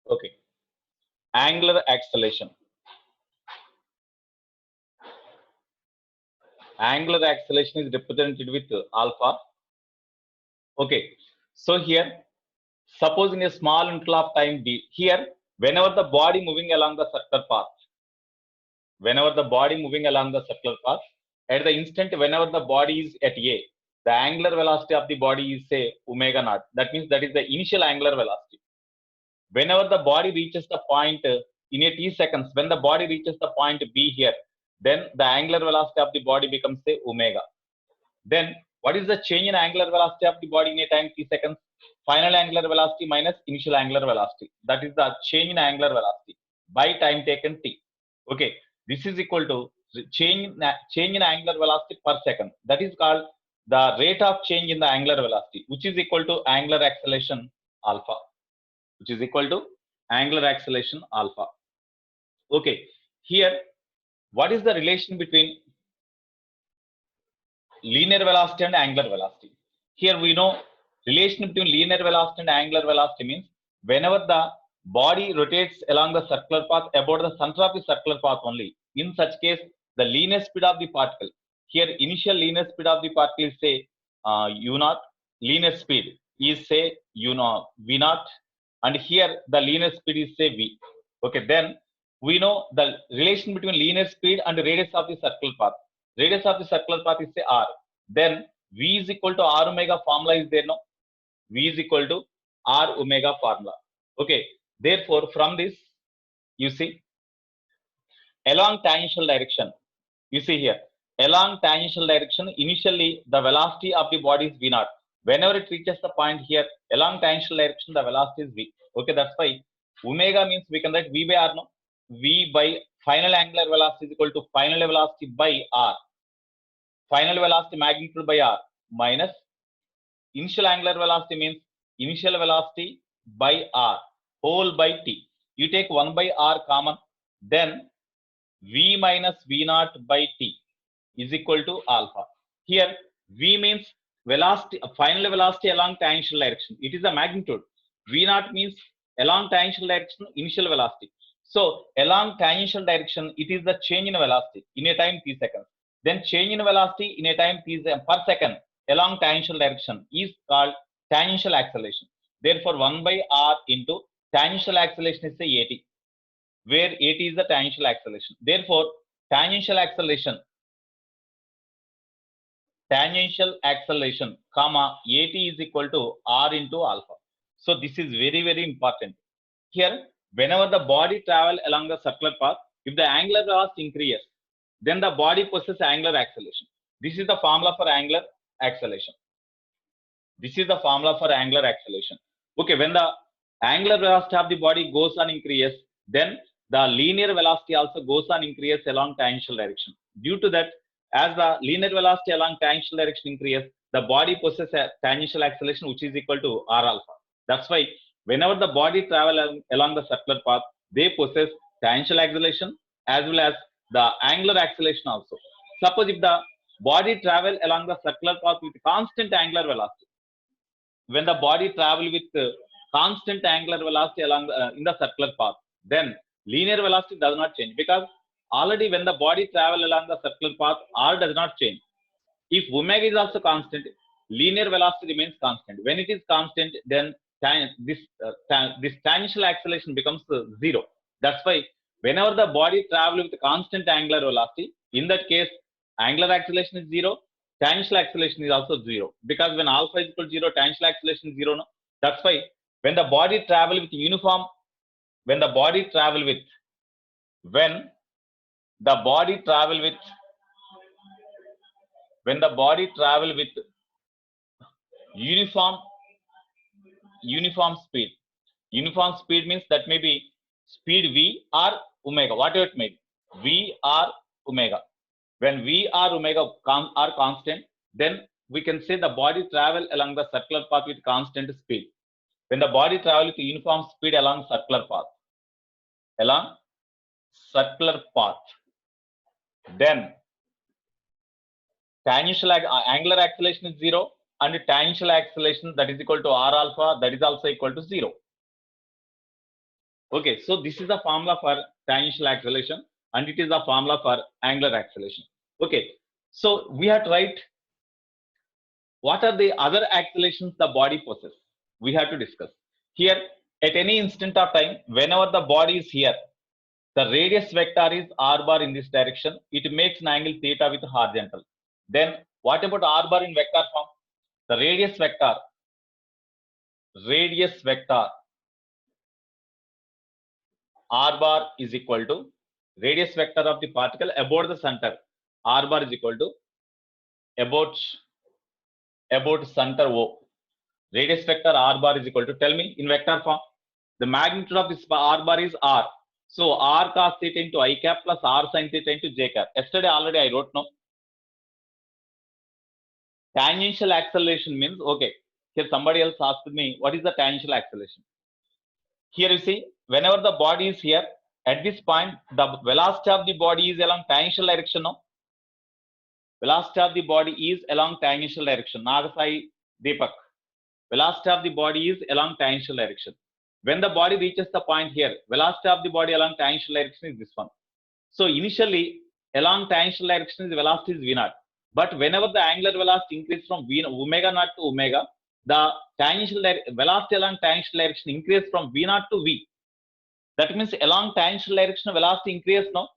Okay. Angular acceleration. Angular acceleration is represented with alpha. Okay. So here, suppose in a small interval of time d, here, whenever the body moving along the circular path, at the instant whenever the body is at A, the angular velocity of the body is say omega naught. That means that is the initial angular velocity. Whenever the body reaches the point in a t seconds, when the body reaches the point B here, then the angular velocity of the body becomes say omega. Then what is the change in angular velocity of the body in a time t seconds? Final angular velocity minus initial angular velocity. That is the change in angular velocity by time taken t. Okay, this is equal to change in angular velocity per second. That is called the rate of change in the angular velocity, which is equal to angular acceleration alpha, which is equal to angular acceleration alpha. Okay, here what is the relation between linear velocity and angular velocity? Here we know relation between linear velocity and angular velocity means whenever the body rotates along the circular path about the center of the circular path only. In such case, the linear speed of the particle. Here, initial linear speed of the particle is say u naught. Linear speed is say u naught v naught, and here the linear speed is say v. Okay, then we know the relation between linear speed and radius of the circular path. Radius of the circular path is say r. Then v is equal to r omega formula is there, no? V is equal to r omega formula. Okay, therefore from this you see along tangential direction, you see here along tangential direction, initially the velocity of the body is v naught. Whenever it reaches the point here along tangential direction, the velocity is v. Okay, that's why omega means we can write v by r, no? V by final angular velocity is equal to final velocity by r, final velocity magnitude by r, minus initial angular velocity means initial velocity by r whole by t. You take 1 by r common, then v minus v naught by t is equal to alpha. Here v means velocity, final velocity along tangential direction. It is the magnitude. V naught means along tangential direction initial velocity. So along tangential direction, it is the change in velocity in a time t seconds. Then change in velocity in a time t per second along tangential direction is called tangential acceleration. Therefore, 1 by r into tangential acceleration is say at, where at is the tangential acceleration. Therefore, tangential acceleration, comma at is equal to r into alpha. So this is very, very important. Here, whenever the body travel along the circular path, if the angular velocity increases, then the body possesses angular acceleration. This is the formula for angular acceleration. This is the formula for angular acceleration. Okay, when the angular velocity of the body goes on increases, then the linear velocity also goes on increases along tangential direction. Due to that, as the linear velocity along tangential direction increases, the body possesses a tangential acceleration which is equal to r alpha. That's why whenever the body travel along the circular path, they possess tangential acceleration as well as the angular acceleration also. Suppose if the body travel along the circular path with constant angular velocity, when the body travel with constant angular velocity along in the circular path, then linear velocity does not change, because already when the body travel along the circular path, r does not change. If omega is also constant, linear velocity remains constant. When it is constant, then this tangential acceleration becomes zero. That's why whenever the body travel with constant angular velocity, in that case angular acceleration is zero, tangential acceleration is also zero, because when alpha is equal to zero, tangential acceleration is zero, no? That's why when the body travel with uniform, when the body travel with when the body travel with when the body travel with uniform speed, uniform speed means that may be speed v or omega, whatever it may be, v or omega. When v or omega are constant, then we can say the body travel along the circular path with constant speed. When the body travel with uniform speed along circular path, then tangential angular acceleration is zero, and tangential acceleration, that is equal to r alpha, that is also equal to zero. Okay, so this is the formula for tangential acceleration and it is the formula for angular acceleration. Okay, so we have to write what are the other accelerations the body possesses. We have to discuss. Here, at any instant of time, whenever the body is here, the radius vector is r bar in this direction. It makes an angle theta with horizontal. Then what about r bar in vector form? The radius vector r bar is equal to radius vector of the particle about the center. R bar is equal to about center O. Radius vector r bar is equal to, tell me in vector form, the magnitude of this r bar is r. So r cos theta into I cap plus r sin theta into j cap. Yesterday already I wrote no. Tangential acceleration means, okay, here somebody else asked me, what is the tangential acceleration? Here you see, whenever the body is here, at this point, the velocity of the body is along tangential direction, no? Velocity of the body is along tangential direction. Nagasai Deepak. Velocity of the body is along tangential direction. When the body reaches the point here, velocity of the body along tangential direction is this one. So initially, along tangential direction, the velocity is v naught. But whenever the angular velocity increases from omega naught to omega, the tangential velocity along tangential direction increases from v naught to v. That means along tangential direction, velocity increases now.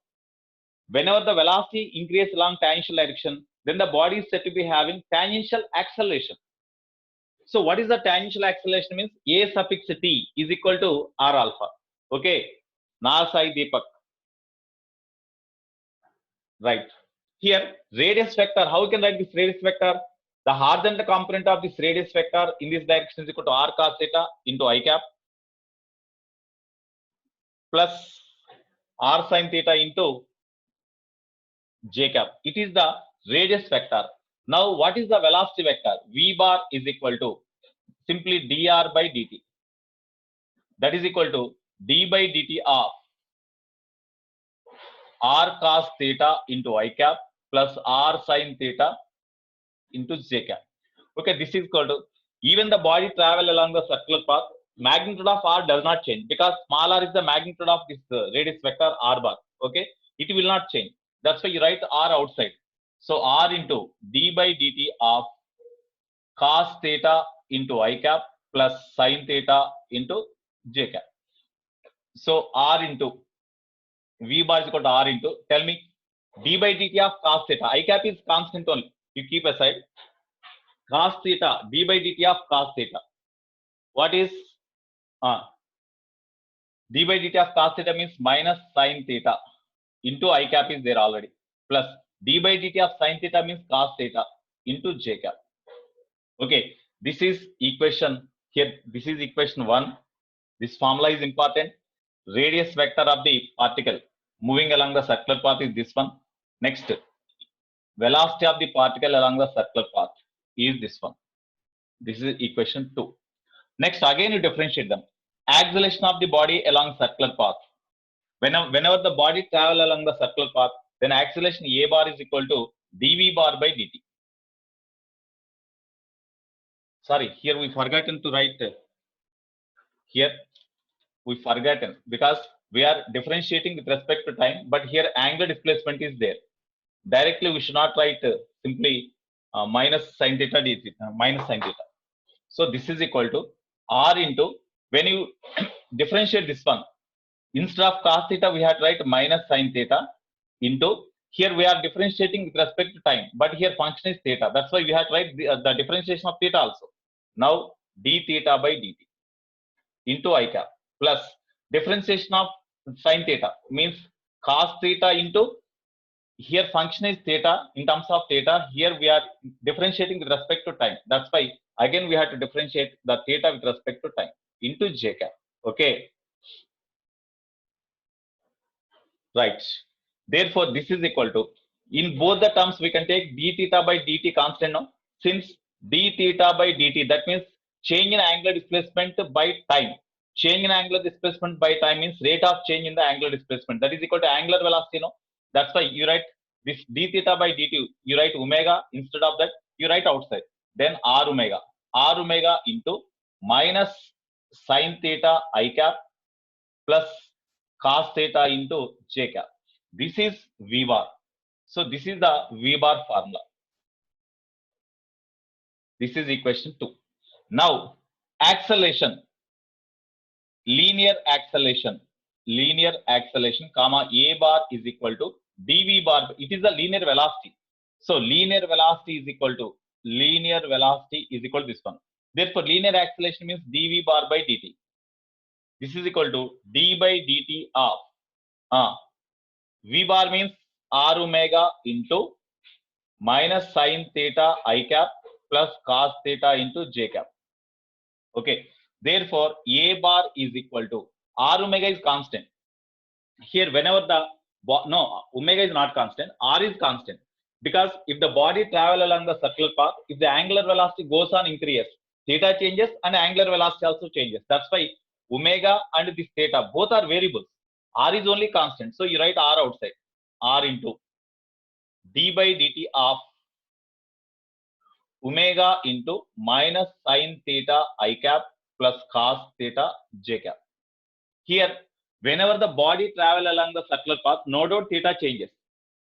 Whenever the velocity increases along tangential direction, then the body is said to be having tangential acceleration. So what is the tangential acceleration means? A suffix t is equal to r alpha. Okay. Nasai Deepak. Right. Here, radius vector, how we can write this radius vector? The horizontal component of this radius vector in this direction is equal to r cos theta into I cap plus r sin theta into j cap. It is the radius vector. Now, what is the velocity vector? V bar is equal to simply dr by dt. That is equal to d by dt of r cos theta into I cap plus r sin theta into j cap. Okay, this is equal to, even the body travel along the circular path, magnitude of r does not change because small r is the magnitude of this radius vector r bar. Okay, it will not change. That's why you write r outside. So r into d by dt of cos theta into I cap plus sin theta into j cap. So r into v bar is equal to r into, tell me, d by dt of cos theta. I cap is constant only. You keep aside. Cos theta, d by dt of cos theta. What is d by dt of cos theta means minus sin theta into I cap is there already, plus d by dt of sin theta means cos theta into j cap. Okay, this is equation here. This is equation 1. This formula is important. Radius vector of the particle moving along the circular path is this one. Next, velocity of the particle along the circular path is this one. This is equation 2. Next, again you differentiate them. Acceleration of the body along circular path. Whenever the body travel along the circular path, then acceleration a bar is equal to dv bar by dt. Sorry, here we forgotten to write. Here we forgotten because we are differentiating with respect to time, but here angular displacement is there. Directly we should not write simply minus sin theta d theta, minus sin theta. So this is equal to r into, when you differentiate this one, instead of cos theta we have to write minus sin theta into, here we are differentiating with respect to time, but here function is theta. That's why we have to write the differentiation of theta also. Now d theta by dt into I cap plus differentiation of sin theta means cos theta into, here function is theta in terms of theta. Here we are differentiating with respect to time. That's why again we have to differentiate the theta with respect to time into j cap. Okay. Right. Therefore, this is equal to, in both the terms we can take d theta by dt constant now. Since d theta by dt, that means change in angular displacement by time. Change in angular displacement by time means rate of change in the angular displacement. That is equal to angular velocity. No, that's why you write this d theta by dt. You write omega, instead of that you write outside. Then r omega into minus sin theta I cap plus cos theta into j cap. This is V bar. So this is the V bar formula. This is equation 2. Now, acceleration, linear acceleration, comma A bar is equal to dV bar. It is the linear velocity. So linear velocity is equal to this one. Therefore, linear acceleration means dV bar by dt. This is equal to d by dt of V bar means r omega into minus sin theta I cap plus cos theta into j cap. Okay. Therefore, A bar is equal to r omega is constant. Here, whenever omega is not constant, r is constant. Because if the body travel along the circular path, if the angular velocity goes on increase, theta changes and angular velocity also changes. That's why omega and this theta both are variables. R is only constant. So you write r outside. R into d by dt of omega into minus sin theta I cap plus cos theta j cap. Here, whenever the body travel along the circular path, no doubt theta changes.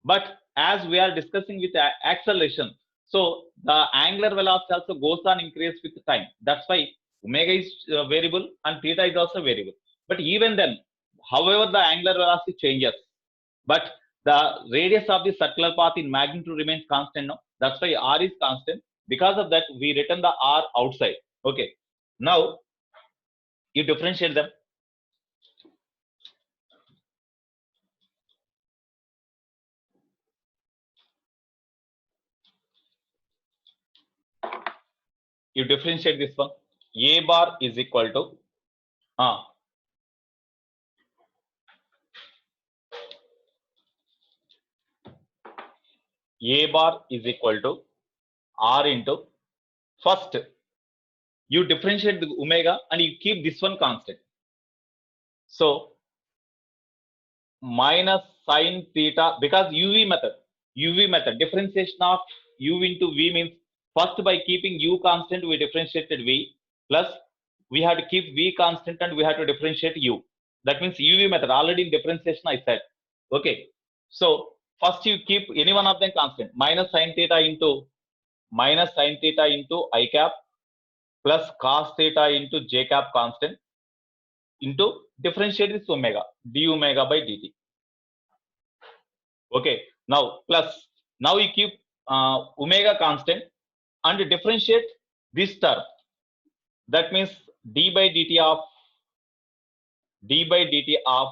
But as we are discussing with acceleration, so the angular velocity also goes on increase with time. That's why omega is variable and theta is also variable. But even then, however the angular velocity changes, but the radius of the circular path in magnitude remains constant. No? That's why r is constant. Because of that, we written the r outside. Okay. Now, you differentiate them. You differentiate this one. A bar is equal to A bar is equal to r into, first you differentiate the omega and you keep this one constant. So minus sin theta, because UV method, differentiation of U into V means first by keeping U constant we differentiated V, plus we have to keep V constant and we have to differentiate U. That means UV method, already in differentiation I said. Okay. So first you keep any one of them constant, minus sin theta into I cap plus cos theta into j cap constant into differentiate this omega, d omega by dt. Okay. Now plus, now you keep omega constant and differentiate this term. That means d by dt of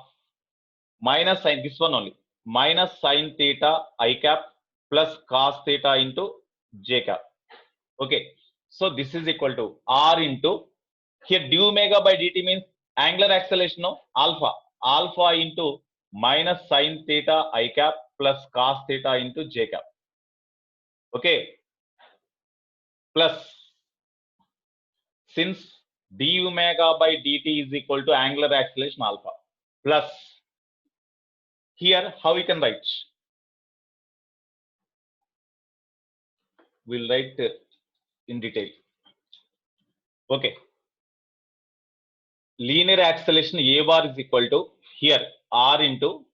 minus sin, this one only, minus sin theta I cap plus cos theta into j cap. Okay. So this is equal to r into, here d omega by dt means angular acceleration of alpha into minus sin theta I cap plus cos theta into j cap. Okay. Plus, since d omega by dt is equal to angular acceleration alpha, plus here how we can write? We'll write in detail. Okay. Linear acceleration A bar is equal to, here r into,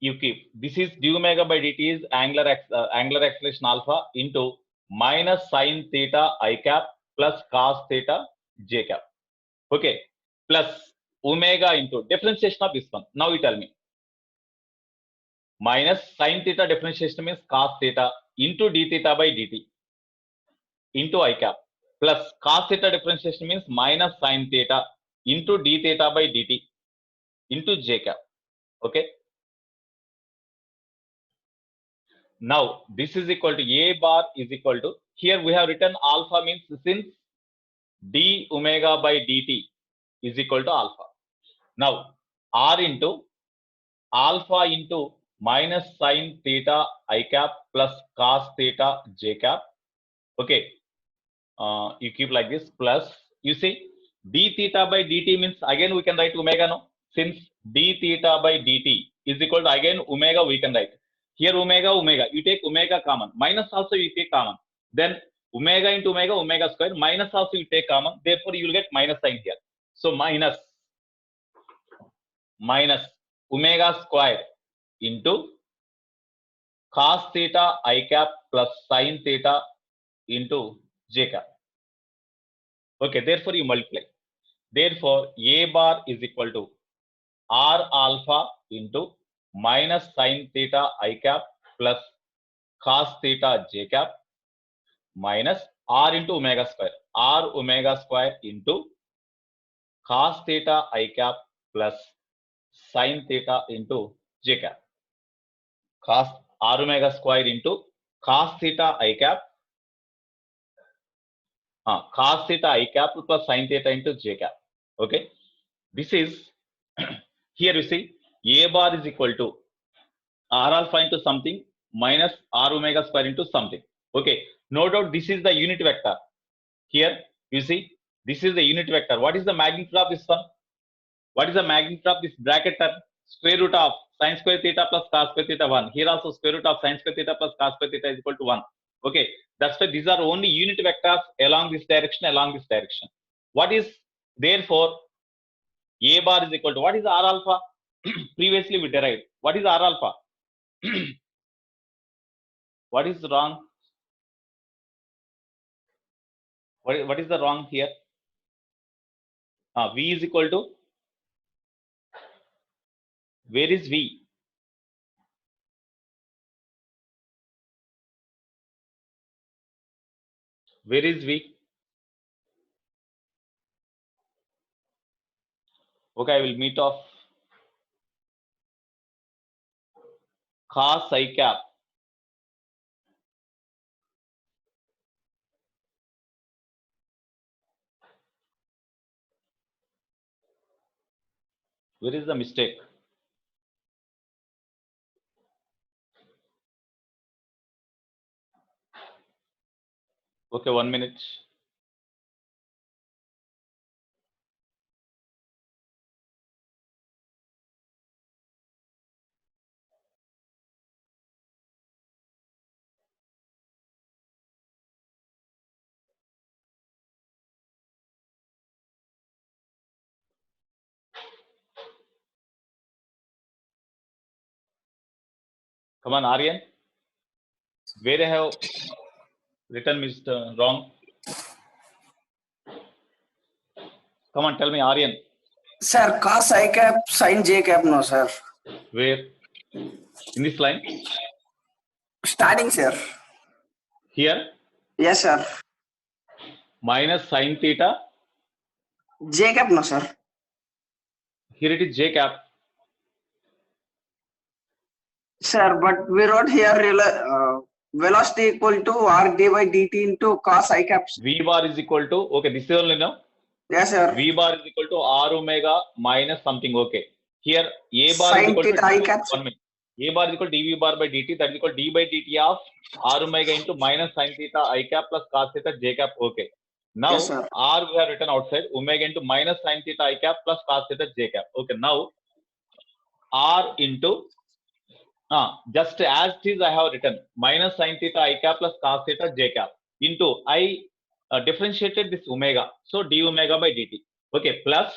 you keep, this is d omega by dt is angular acceleration alpha into minus sin theta I cap plus cos theta j cap. Okay. Plus omega into differentiation of this one. Now you tell me. Minus sin theta differentiation means cos theta into d theta by dt into I cap plus cos theta differentiation means minus sin theta into d theta by dt into j cap. Okay. Now this is equal to A bar is equal to, here we have written alpha means since d omega by dt is equal to alpha. Now r into alpha into minus sin theta I cap plus cos theta j cap. Okay. You keep like this, plus you see d theta by dt means again we can write omega, no? Since d theta by dt is equal to again omega, we can write. Here omega, you take omega common, minus also you take common. Then omega into omega square, minus also you take common. Therefore, you will get minus sign here. So minus minus omega square into cos theta I cap plus sin theta into j cap. Okay, therefore you multiply. Therefore, A bar is equal to R alpha into minus sin theta I cap plus cos theta j cap minus R into omega square. R omega square into cos theta I cap plus sin theta into j cap. Cos R omega square into cos theta I cap. Cos theta I cap plus sin theta into j cap. Okay. This is here you see A bar is equal to R alpha into something minus R omega square into something. Okay. No doubt this is the unit vector. Here you see this is the unit vector. What is the magnitude of this one? What is the magnitude of this bracket term? Square root of sin square theta plus cos square theta 1. Here also square root of sin square theta plus cos square theta is equal to 1. Okay. That's why these are only unit vectors along this direction, What is therefore A bar is equal to what is R alpha? Previously we derived. What is R alpha? What is wrong? What is the wrong here? V is equal to, where is V? Where is V? Okay, I will meet off cos I cap where is the mistake? Okay, 1 minute. Come on, Aryan. Where I have written Mr. wrong? Come on, tell me, Aryan. Sir, cos I cap, sin j cap, no, sir. Where? In this line? Starting, sir. Here? Yes, sir. Minus sin theta. J cap, no, sir. Here it is j cap. Sir, but we wrote here velocity equal to r d by dt into cos I cap. V bar is equal to, okay, this is only now. Yes, sir. V bar is equal to R omega minus something, okay. Here A bar sin is equal theta to I cap. 1 minute. A bar is equal to dV bar by dt, that is equal to d by dt of R omega into minus sin theta I cap plus cos theta j cap, okay. Now Yes, sir. R we have written outside, omega into minus sin theta I cap plus cos theta j cap, okay. Now R into just as it is I have written minus sin theta I cap plus cos theta j cap into I differentiated this omega, so d omega by dt, okay, plus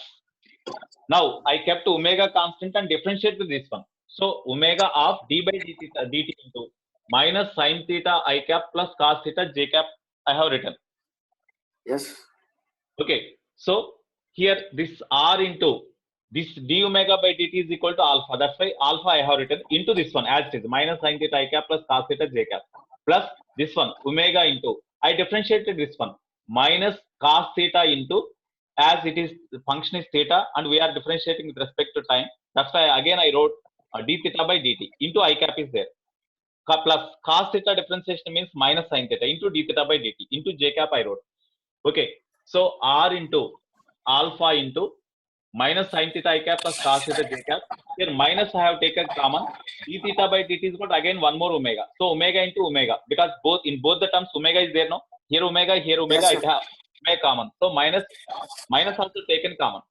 now I kept omega constant and differentiated this one, so omega of d by dt into minus sin theta I cap plus cos theta j cap I have written. Yes. Okay, so here this R into this d omega by dt is equal to alpha. That's why alpha I have written into this one as it is minus sin theta I cap plus cos theta j cap plus this one omega into I differentiated this one minus cos theta into as it is the function is theta and we are differentiating with respect to time. That's why again I wrote d theta by dt into I cap is there. Plus cos theta differentiation means minus sin theta into d theta by dt into j cap I wrote. Okay, so R into alpha into minus sin theta I cap plus cos theta j cap. Here minus I have taken common. D theta by dt is got again one more omega. So omega into omega, because both in both the terms omega is there, no? Here omega, Yes, it have omega common. So minus also taken common.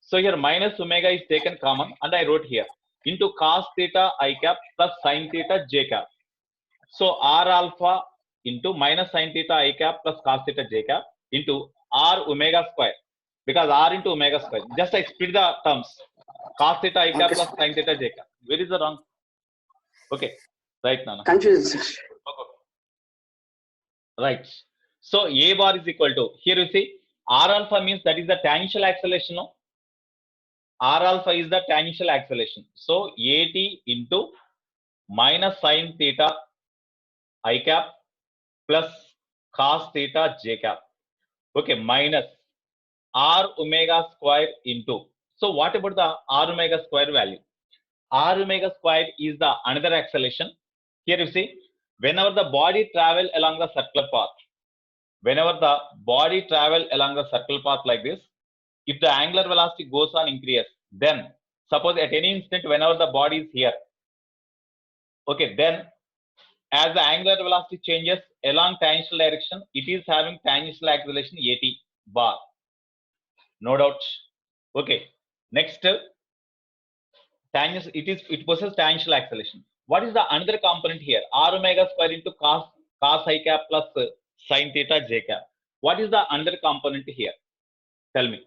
So here minus omega is taken common and I wrote here into cos theta I cap plus sin theta j cap. So R alpha into minus sin theta I cap plus cos theta j cap into R omega square, because R into omega square. Just I split the terms. cos theta I cap Okay, plus sir. sin theta j cap. Where is the wrong? Okay, right, Nana. Confused, sir. Okay. Right. So A bar is equal to, here you see, R alpha means that is the tangential acceleration. No? R alpha is the tangential acceleration. So AT into minus sin theta I cap plus cos theta j cap. Okay, minus R omega square into. So what about the R omega square value? R omega square is the another acceleration. Here you see, whenever the body travel along the circular path, whenever the body travel along the circular path like this, if the angular velocity goes on increase, then suppose at any instant whenever the body is here, okay, then as the angular velocity changes along tangential direction, it is having tangential acceleration AT bar, no doubt. Okay, next tangential, it possesses tangential acceleration. What is the another component here? R omega square into cos I cap plus sin theta j cap. What is the another component here? Tell me.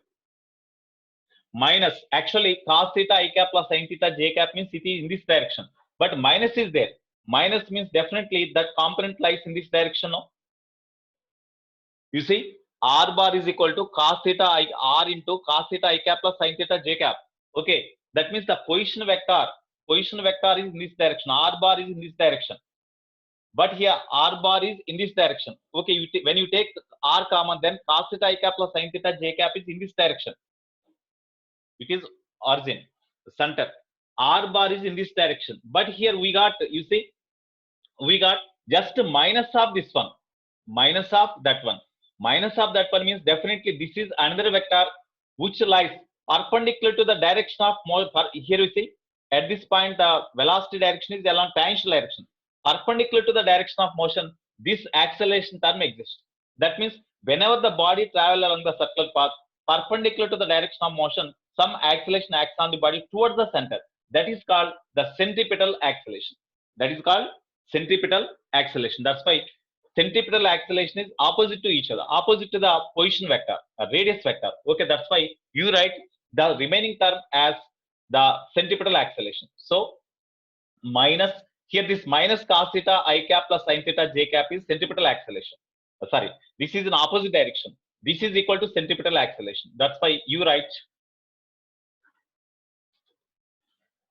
Minus, actually cos theta I cap plus sin theta j cap means it is in this direction, but minus is there. Minus means definitely that component lies in this direction. No? You see, R bar is equal to cos theta I R into cos theta I cap plus sin theta j cap. Okay, that means the position vector is in this direction. R bar is in this direction, but here R bar is in this direction. Okay, when you take R common, then cos theta I cap plus sin theta j cap is in this direction. It is origin, center. R bar is in this direction, but here we got, you see, we got just minus of this one, minus of that one. Minus of that one means definitely this is another vector which lies perpendicular to the direction of motion. Here you see, at this point the velocity direction is along tangential direction, perpendicular to the direction of motion. This acceleration term exists. That means whenever the body travel along the circular path perpendicular to the direction of motion, some acceleration acts on the body towards the center. That is called the centripetal acceleration. That is called centripetal acceleration. That's why centripetal acceleration is opposite to each other, opposite to the position vector, radius vector. Okay, that's why you write the remaining term as the centripetal acceleration. So minus, here this minus cos theta I cap plus sin theta j cap is centripetal acceleration. Sorry, this is in opposite direction. This is equal to centripetal acceleration. That's why you write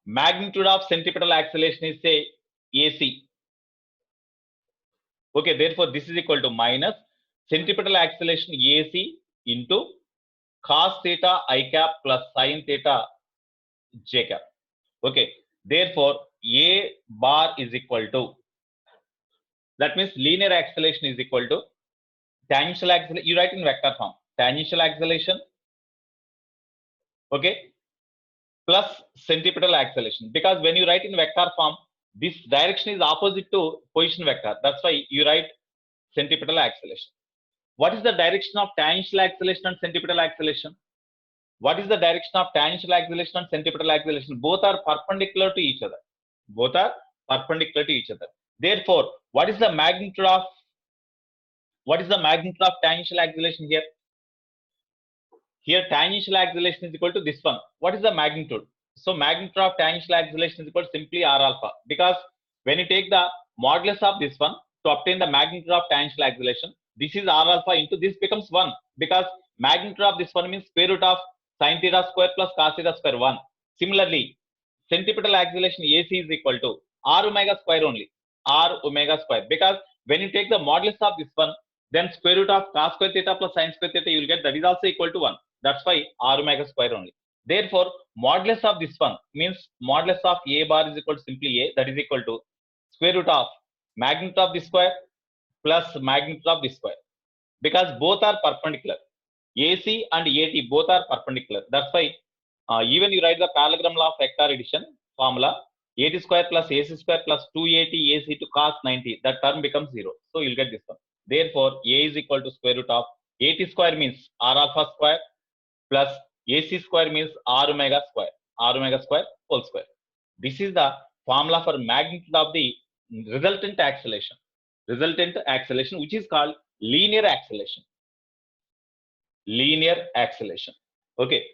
magnitude of centripetal acceleration is say AC. Okay, therefore this is equal to minus centripetal acceleration AC into cos theta I cap plus sin theta j cap. Okay, therefore A bar is equal to, that means linear acceleration is equal to tangential acceleration. You write in vector form, tangential acceleration, okay, plus centripetal acceleration, because when you write in vector form, this direction is opposite to position vector. That's why you write centripetal acceleration. What is the direction of tangential acceleration and centripetal acceleration? What is the direction of tangential acceleration and centripetal acceleration? Both are perpendicular to each other. Both are perpendicular to each other. Therefore, what is the magnitude of tangential acceleration here? Here tangential acceleration is equal to this one. What is the magnitude? So magnitude of tangential acceleration is equal to simply R alpha, because when you take the modulus of this one to obtain the magnitude of tangential acceleration, this is R alpha into this becomes 1, because magnitude of this one means square root of sin theta square plus cos theta square 1. Similarly, centripetal acceleration AC is equal to R omega square only, R omega square, because when you take the modulus of this one, then square root of cos square theta plus sin square theta you will get, that is also equal to 1. That's why R omega square only. Therefore, modulus of this one means modulus of A bar is equal to simply A, that is equal to square root of magnitude of this square plus magnitude of this square, because both are perpendicular. AC and AT both are perpendicular. That's why even you write the parallelogram law of vector addition formula, AT square plus AC square plus 2AT AC to cos 90, that term becomes 0. So you'll get this one. Therefore, A is equal to square root of AT square means R alpha square plus AC square means R omega square whole square. This is the formula for magnitude of the resultant acceleration, which is called linear acceleration. Okay.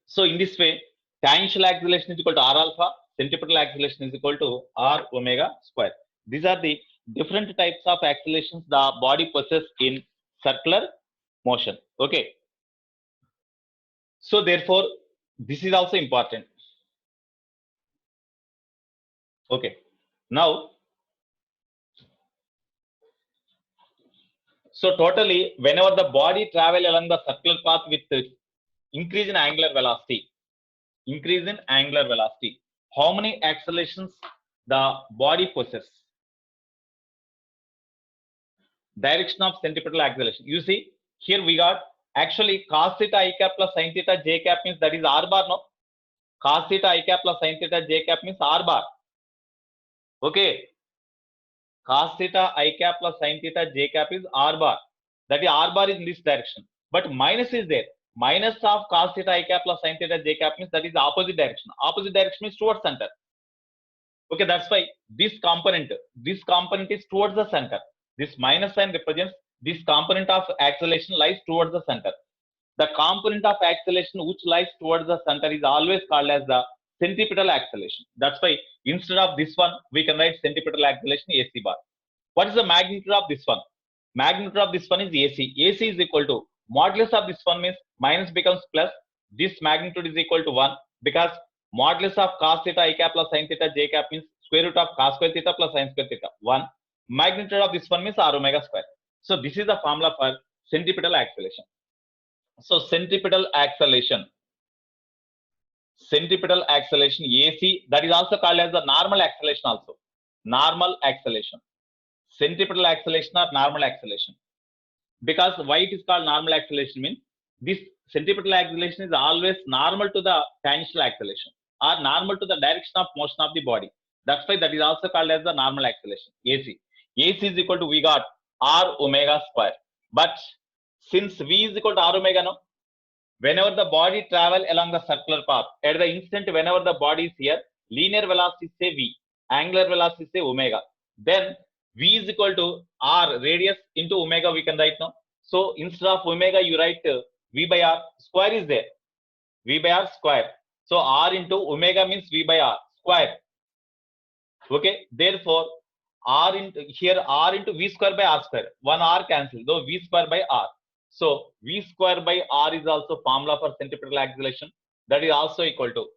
So in this way, Tangential acceleration is equal to r alpha. Centripetal acceleration is equal to r omega square. These are the different types of accelerations the body possesses in circular motion. Okay. So therefore, this is also important. Okay. Now, so totally, whenever the body travel along the circular path with increase in angular velocity, how many accelerations the body possesses? Direction of centripetal acceleration. You see, here we got actually cos theta I cap plus sin theta j cap means that is r bar, no? Cos theta I cap plus sin theta j cap means r bar. Okay. Cos theta I cap plus sin theta j cap is r bar. That is r bar is in this direction. But minus is there. Minus of cos theta I cap plus sin theta j cap means that is the opposite direction. Opposite direction means towards center. Okay, that's why this component is towards the center. This minus sign represents this component of acceleration lies towards the center. The component of acceleration which lies towards the center is always called as the centripetal acceleration. That's why instead of this one, we can write centripetal acceleration AC bar. What is the magnitude of this one? Magnitude of this one is AC. AC is equal to modulus of this one means minus becomes plus. This magnitude is equal to 1 because modulus of cos theta I cap plus sin theta j cap means square root of cos square theta plus sin square theta 1. Magnitude of this one means r omega square. So this is the formula for centripetal acceleration. So centripetal acceleration AC, that is also called as the normal acceleration also. Normal acceleration. Centripetal acceleration or normal acceleration. Because why it is called normal acceleration means this centripetal acceleration is always normal to the tangential acceleration or normal to the direction of motion of the body. That's why that is also called as the normal acceleration, AC. AC is equal to, we got r omega square. But since V is equal to r omega, no, whenever the body travel along the circular path, at the instant whenever the body is here, linear velocity say V, angular velocity say omega. Then V is equal to r radius into omega we can write now. So instead of omega you write V by r, square is there. V by r square. So r into omega means V by r square. Okay, therefore r into here r into V square by r square. One r cancel, though V square by r. So V square by r is also formula for centripetal acceleration. That is also equal to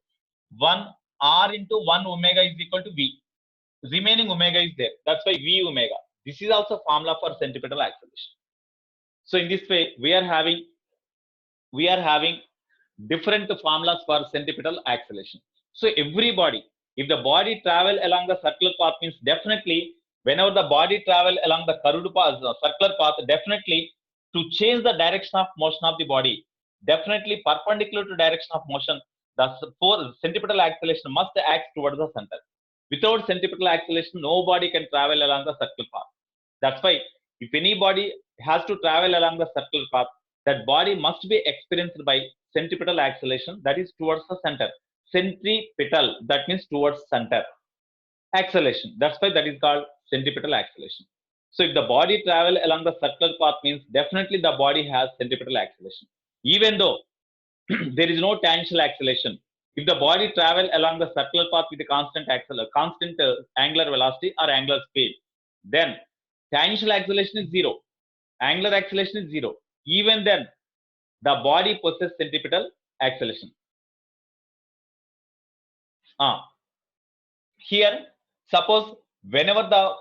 1 r into 1 omega is equal to V. Remaining omega is there. That's why V omega. This is also formula for centripetal acceleration. So in this way, we are having different formulas for centripetal acceleration. So every body, if the body travel along the circular path means definitely whenever the body travel along the curved path, the circular path, definitely to change the direction of motion of the body, definitely perpendicular to direction of motion, the centripetal acceleration must act towards the center. Without centripetal acceleration, nobody can travel along the circular path. That's why if anybody has to travel along the circular path, that body must be experienced by centripetal acceleration, that is towards the center. Centripetal, that means towards center. Acceleration, that's why that is called centripetal acceleration. So if the body travel along the circular path means definitely the body has centripetal acceleration. Even though there is no tangential acceleration, if the body travel along the circular path with a constant angular velocity or angular speed, then tangential acceleration is 0, angular acceleration is 0. Even then, the body possesses centripetal acceleration. Here, suppose whenever the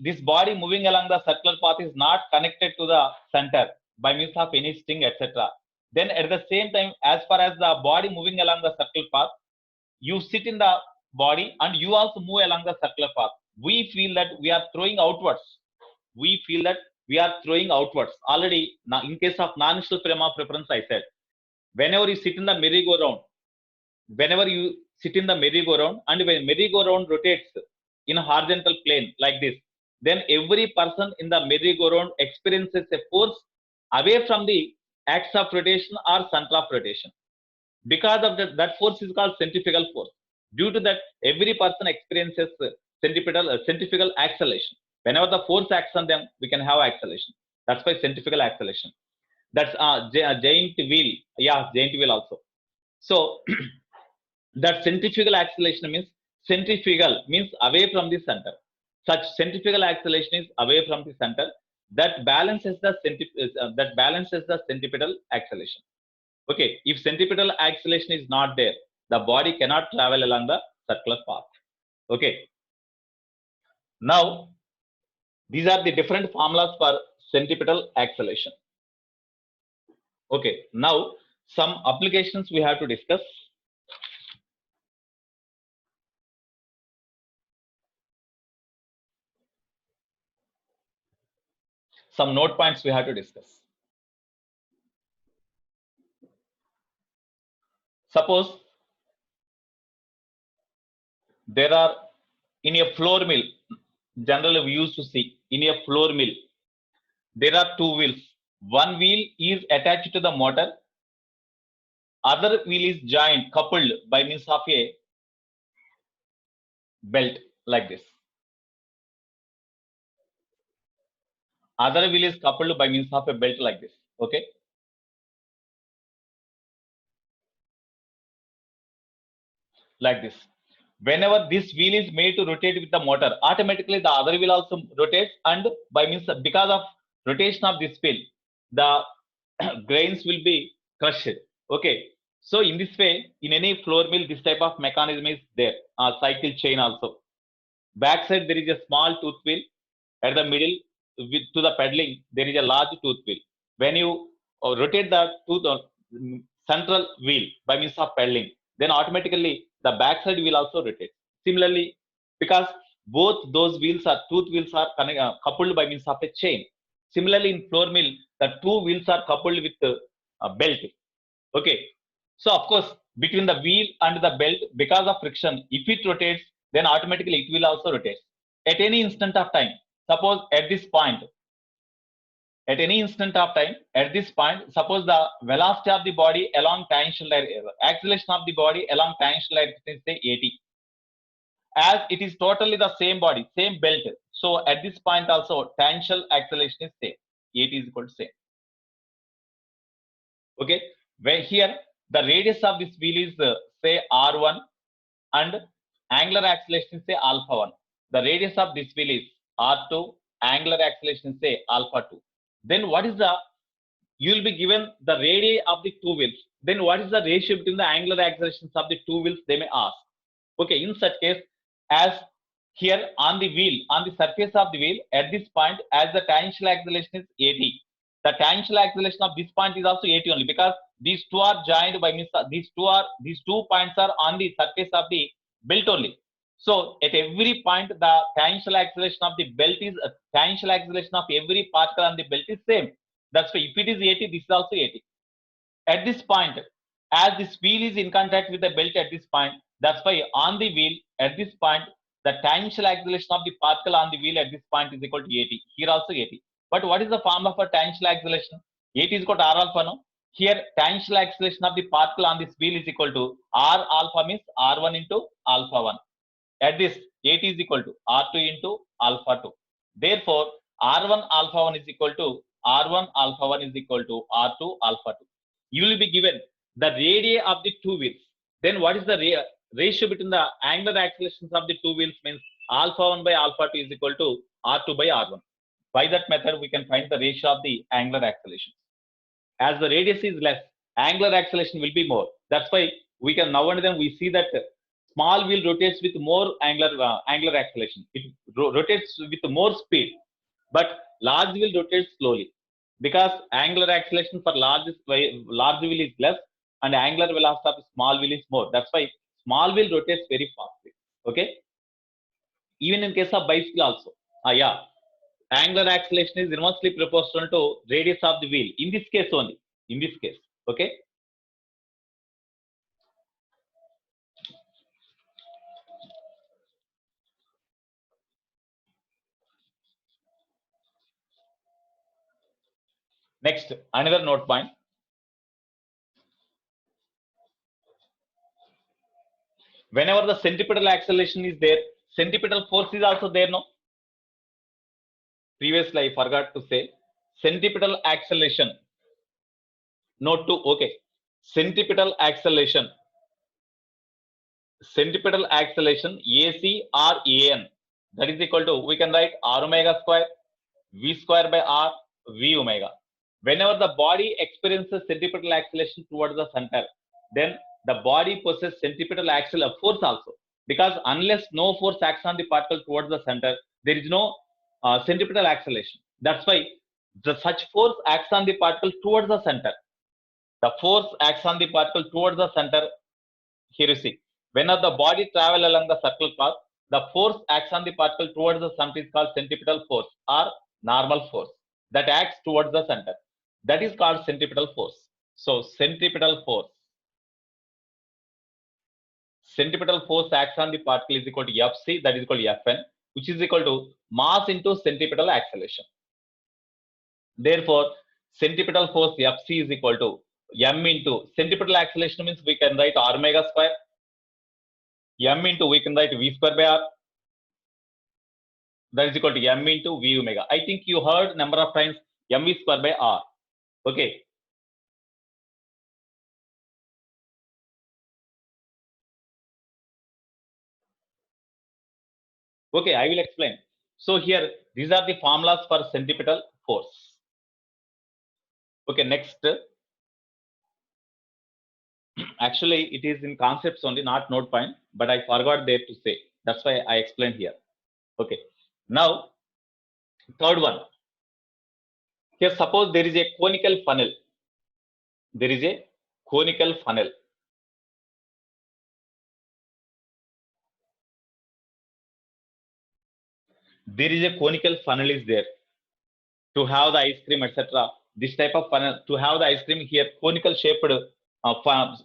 this body moving along the circular path is not connected to the center by means of any string, etc. Then at the same time, as far as the body moving along the circular path, you sit in the body and you also move along the circular path. We feel that we are throwing outwards. Already, in case of non-initial frame of reference, I said, whenever you sit in the merry-go-round, and when merry-go-round rotates in a horizontal plane like this, then every person in the merry-go-round experiences a force away from the axis of rotation or center of rotation. Because of that force is called centrifugal force. Due to that, every person experiences centrifugal acceleration. Whenever the force acts on them, we can have acceleration. That's why centrifugal acceleration. That's giant wheel. Yeah, giant wheel also. So That centrifugal acceleration means centrifugal means away from the center. Such centrifugal acceleration is away from the center. That balances the centripetal acceleration. Okay, if centripetal acceleration is not there, the body cannot travel along the circular path. Okay, now these are the different formulas for centripetal acceleration. Okay, now some applications we have to discuss. Some note points we have to discuss. Suppose there are in a floor mill, generally we used to see in a floor mill, there are two wheels. One wheel is attached to the motor, other wheel is joined, coupled by means of a belt like this. Other wheel is coupled by means of a belt like this. Okay, like this. Whenever this wheel is made to rotate with the motor, automatically the other wheel also rotates, and by means of, because of rotation of this wheel, the grains will be crushed. Okay, so in this way, in any floor mill, this type of mechanism is there. Cycle chain also. Backside there is a small tooth wheel. At the middle, to the pedaling, there is a large tooth wheel. When you rotate the central wheel by means of pedaling, then automatically the backside wheel also rotates. Similarly, because both those wheels are tooth wheels are coupled by means of a chain. Similarly, in floor mill, the two wheels are coupled with a belt. Okay, so of course, between the wheel and the belt, because of friction, if it rotates, then automatically it will also rotate. At any instant of time, suppose at this point, at any instant of time, at this point, suppose the velocity of the body along tangential acceleration of the body along tangential direction is say 80. As it is totally the same body, same belt. So at this point also, tangential acceleration is same. 80 is equal to same. Okay, where here the radius of this wheel is say r1 and angular acceleration is say alpha 1. The radius of this wheel is r2, angular acceleration is say alpha 2. Then what is the, you will be given the radii of the two wheels. Then what is the ratio between the angular accelerations of the two wheels, they may ask. Okay, in such case, as here on the wheel, on the surface of the wheel, at this point, as the tangential acceleration is 80, the tangential acceleration of this point is also 80 only, because these two are joined by means these two points are on the surface of the belt only. So at every point, the tangential acceleration of the belt is tangential acceleration of every particle on the belt is same. That's why if it is 80, this is also 80. At this point, as this wheel is in contact with the belt at this point, that's why on the wheel at this point, the tangential acceleration of the particle on the wheel at this point is equal to 80. Here also 80. But what is the formula for tangential acceleration? 80 is equal to r alpha, no? Here tangential acceleration of the particle on this wheel is equal to r alpha, means r1 into alpha 1. At this, 80 is equal to r2 into alpha 2. Therefore, r1 alpha 1 is equal to r1 alpha 1 is equal to r2 alpha 2. You will be given the radii of the two wheels. Then what is the ratio between the angular accelerations of the two wheels? Means alpha 1 by alpha 2 is equal to r2 by r1. By that method, we can find the ratio of the angular acceleration. As the radius is less, angular acceleration will be more. That's why we can now and then we see that small wheel rotates with more angular acceleration. It rotates with more speed, but large wheel rotates slowly, because angular acceleration for large wheel is less and angular velocity of small wheel is more. That's why small wheel rotates very fastly. Okay, even in case of bicycle also, yeah, angular acceleration is inversely proportional to radius of the wheel. In this case only, in this case. Okay, next, another note point. Whenever the centripetal acceleration is there, centripetal force is also there, no? Previously, I forgot to say centripetal acceleration. Note 2. Okay, centripetal acceleration. centripetal acceleration AC or AN, that is equal to, we can write R omega square, V square by R, V omega. Whenever the body experiences centripetal acceleration towards the center, then the body possesses centripetal axial force also. Because unless no force acts on the particle towards the center, there is no centripetal acceleration. That's why such force acts on the particle towards the center. The force acts on the particle towards the center. Here you see, whenever the body travel along the circular path, the force acts on the particle towards the center is called centripetal force or normal force that acts towards the center. That is called centripetal force. So centripetal force acts on the particle is equal to Fc, that is equal to Fn, which is equal to mass into centripetal acceleration. Therefore, centripetal force Fc is equal to m into centripetal acceleration, means we can write R omega square, m into we can write V square by R, that is equal to m into V omega. I think you heard number of times mv square by R. Okay. Okay, I will explain. So here, these are the formulas for centripetal force. Okay, next. Actually, it is in concepts only, not note point, but I forgot there to say. That's why I explained here. Okay. Now, third one. Here, suppose there is a conical funnel. There is a conical funnel. There is a conical funnel is there. To have the ice cream, etc. This type of funnel, to have the ice cream here, conical shaped,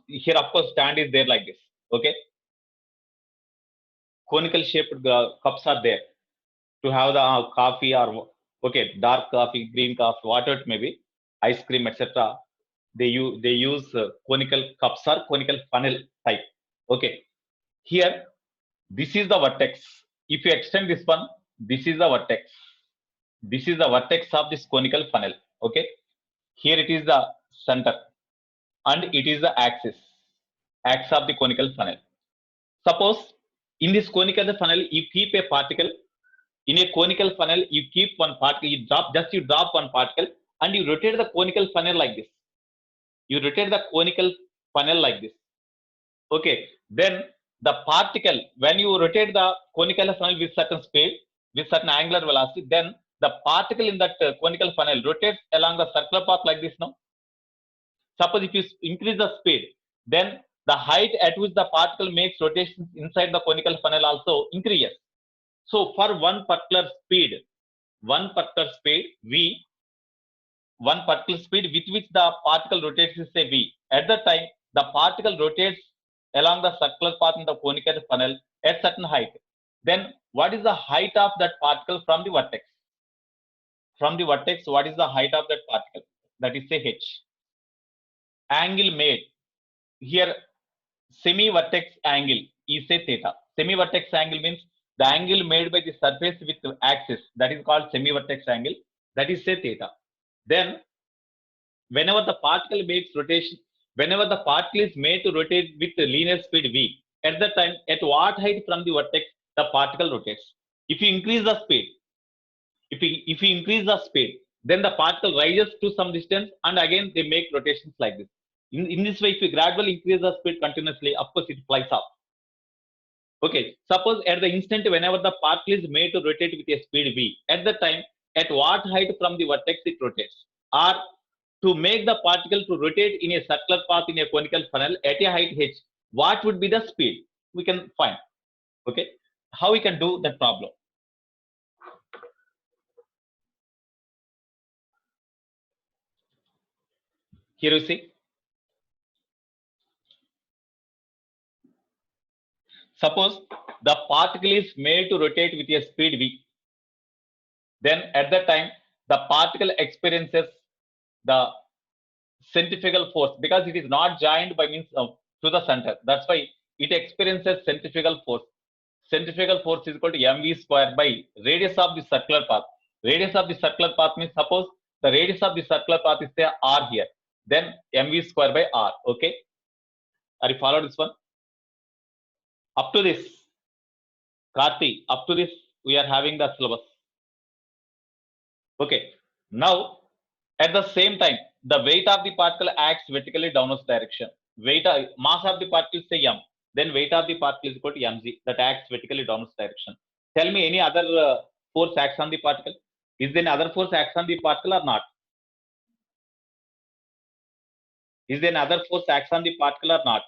here of course stand is there like this. Okay. Conical shaped cups are there to have the coffee or, okay, dark coffee, green coffee, whatever it may be, ice cream, etc. They use conical cups or conical funnel type. Okay. Here, this is the vertex. If you extend this one, this is the vertex. This is the vertex of this conical funnel. Okay. Here it is the center and it is the axis of the conical funnel. Suppose in this conical funnel, you keep a particle. In a conical funnel, you keep one particle, you drop one particle and you rotate the conical funnel like this. You rotate the conical funnel like this. Okay. Then the particle, when you rotate the conical funnel with certain speed, with certain angular velocity, then the particle in that conical funnel rotates along the circular path like this now. Suppose if you increase the speed, then the height at which the particle makes rotations inside the conical funnel also increases. So for one particular speed V, one particle speed with which the particle rotates is say V. At that time, the particle rotates along the circular path in the conical funnel at certain height. Then what is the height of that particle from the vertex? From the vertex, what is the height of that particle? That is say h. Angle made. Here, semi-vertex angle is say theta. Semi-vertex angle means the angle made by the surface with the axis. That is called semi-vertex angle. That is say theta. Then, whenever the particle makes rotation, whenever the particle is made to rotate with the linear speed v, at that time, at what height from the vertex the particle rotates? If you increase the speed, then the particle rises to some distance and again they make rotations like this. In this way, if you gradually increase the speed continuously, of course it flies up. Okay, suppose at the instant whenever the particle is made to rotate with a speed v, at the time, at what height from the vertex it rotates? Or to make the particle to rotate in a circular path in a conical funnel at a height h, what would be the speed? We can find. Okay, how we can do that problem? Here you see. Suppose the particle is made to rotate with a speed v. Then at that time, the particle experiences the centrifugal force because it is not joined by means of to the center. That's why it experiences centrifugal force. Centrifugal force is equal to mv square by radius of the circular path. Radius of the circular path means suppose the radius of the circular path is say r here. Then mv square by r. Okay. Are you follow this one? Up to this, Karthi, up to this, we are having the syllabus. Okay. Now, at the same time, the weight of the particle acts vertically downwards direction. Mass of the particle say m, then weight of the particle is equal to mg, that acts vertically downwards direction. Tell me any other force acts on the particle. Is there any other force acts on the particle or not? Is there another force acts on the particle or not?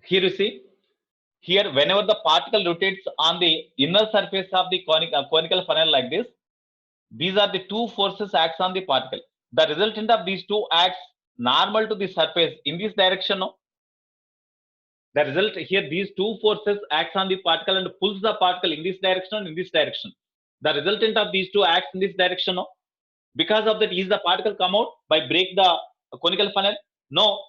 Here you see, here whenever the particle rotates on the inner surface of the conical funnel like this, these are the two forces acts on the particle. The resultant of these two acts normal to the surface in this direction. No? The result here, these two forces acts on the particle and pulls the particle in this direction and in this direction. The resultant of these two acts in this direction. No? Because of that, is the particle come out by break the conical funnel? No.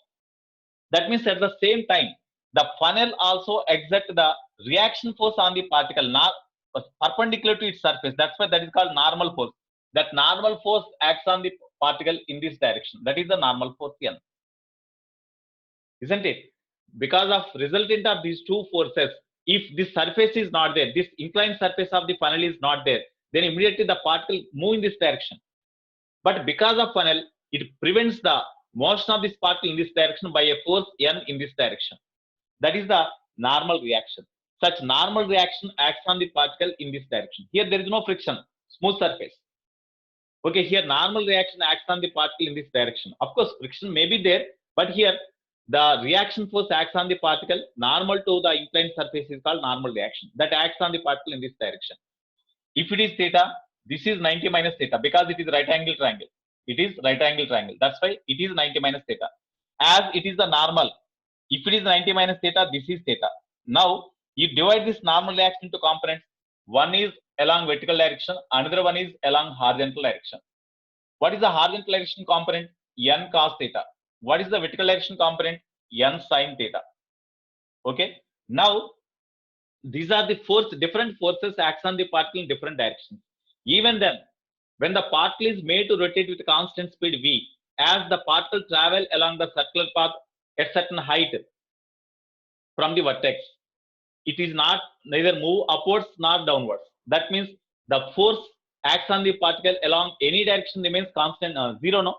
That means at the same time, the funnel also exert the reaction force on the particle, not perpendicular to its surface. That's why that is called normal force. That normal force acts on the particle in this direction. That is the normal force N. Isn't it? Because of resultant of these two forces, if this surface is not there, this inclined surface of the funnel is not there, then immediately the particle move in this direction. But because of funnel, it prevents the motion of this particle in this direction by a force N in this direction. That is the normal reaction. Such normal reaction acts on the particle in this direction. Here there is no friction, smooth surface. Okay, here normal reaction acts on the particle in this direction. Of course, friction may be there, but here the reaction force acts on the particle normal to the inclined surface is called normal reaction. That acts on the particle in this direction. If it is theta, this is 90 minus theta because it is right angle triangle. It is right angle triangle. That's why it is 90 minus theta. As it is the normal, if it is 90 minus theta, this is theta. Now, you divide this normal reaction into components. One is along vertical direction, another one is along horizontal direction. What is the horizontal direction component? N cos theta. What is the vertical direction component? N sin theta. Okay. Now, these are the different forces acts on the particle in different directions. Even then, when the particle is made to rotate with constant speed v, as the particle travel along the circular path at certain height from the vertex, it is not neither move upwards nor downwards. That means the force acts on the particle along any direction remains constant, zero, no?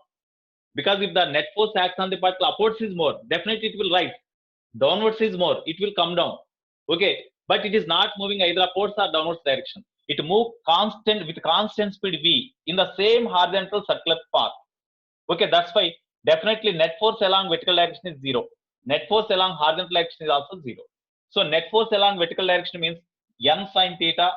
Because if the net force acts on the particle upwards is more, definitely it will rise. Downwards is more, it will come down. Okay, but it is not moving either upwards or downwards direction. It moves constant with constant speed v in the same horizontal circular path. Okay, that's why definitely net force along vertical direction is zero. Net force along horizontal direction is also zero. So net force along vertical direction means n sin theta,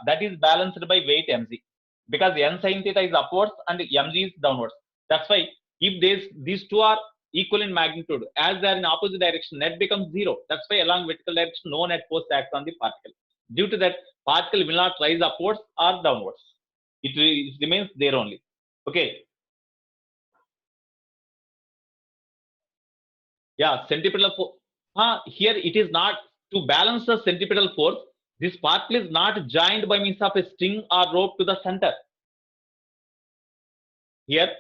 that is balanced by weight mg, because n sin theta is upwards and mg is downwards. That's why if these two are equal in magnitude, as they are in opposite direction, net becomes zero. That's why along vertical direction, no net force acts on the particle. Due to that, particle will not rise upwards or downwards. It remains there only. Okay. Yeah, centripetal force. Here it is not to balance the centripetal force. This particle is not joined by means of a string or rope to the center. Here,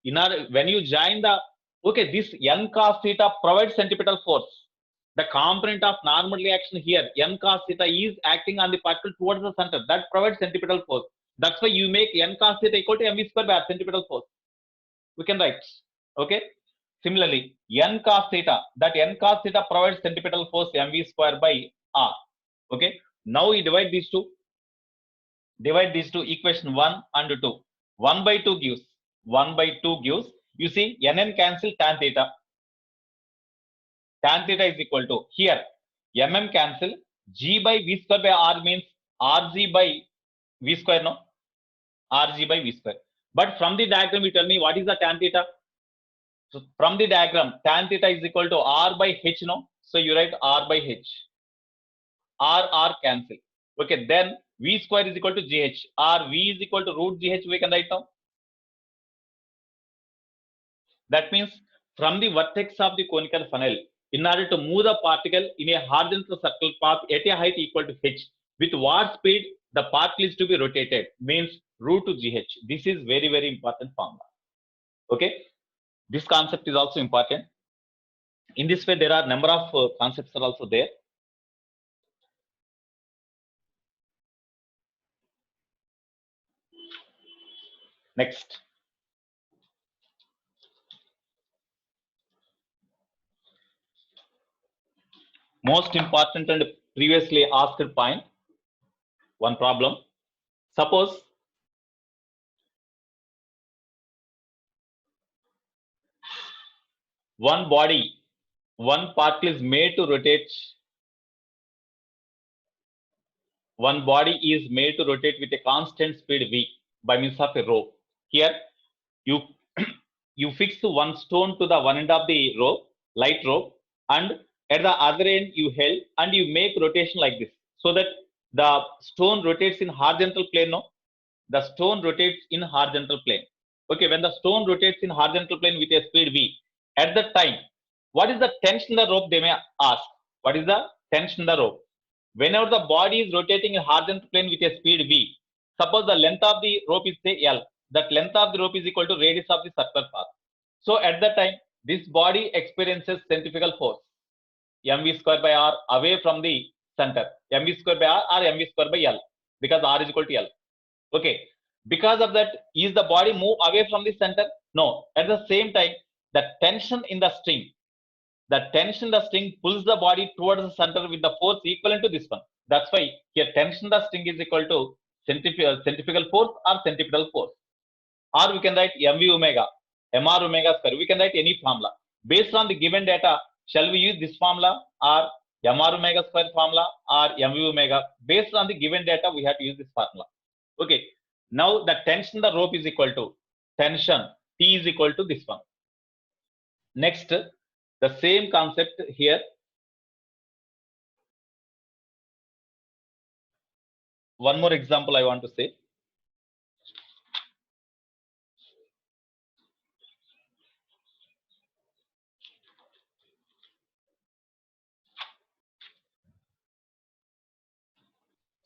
when you join this n cos theta provides centripetal force. The component of normal reaction here, n cos theta, is acting on the particle towards the center. That provides centripetal force. That's why you make n cos theta equal to mv square by centripetal force. We can write. Okay. Similarly, n cos theta, that n cos theta provides centripetal force mv square by r. Okay. Now we divide these two. Equation 1 and 2. 1 by 2 gives. You see, nn cancel tan theta. Tan theta is equal to, here, mm cancel, g by v square by r means rg by v square, no? Rg by v square. But from the diagram, you tell me what is the tan theta? So from the diagram, tan theta is equal to r by h, no? So you write r by h. R cancel. Okay, then v square is equal to gh, or v is equal to root gh, we can write now. That means from the vertex of the conical funnel, in order to move the particle in a horizontal circular path at a height equal to h, with what speed the particle is to be rotated means root to GH. This is very, very important formula. Okay, this concept is also important. In this way, there are number of concepts are also there. Next, most important and previously asked point, one problem. Suppose one particle is made to rotate. One body is made to rotate with a constant speed v by means of a rope. Here, you you fix one stone to the one end of the rope, light rope, and at the other end you held and you make rotation like this, so that the stone rotates in horizontal plane. No, the stone rotates in horizontal plane. Okay, when the stone rotates in horizontal plane with a speed v, at that time, what is the tension in the rope? They may ask. What is the tension in the rope? Whenever the body is rotating in horizontal plane with a speed v, suppose the length of the rope is say L, that length of the rope is equal to radius of the circular path. So at that time, this body experiences centrifugal force, mv square by r, away from the center, mv square by r or mv square by L, because r is equal to L. Okay, because of that, is the body move away from the center? No. At the same time, the tension in the string pulls the body towards the center with the force equivalent to this one. That's why here tension in the string is equal to centrifugal force or centripetal force. Or we can write mv omega, mr omega square. We can write any formula. Based on the given data, shall we use this formula or mr omega square formula or mv omega? Based on the given data, we have to use this formula. Okay. Now the tension in the rope is equal to tension T is equal to this one. Next, the same concept here. One more example I want to say.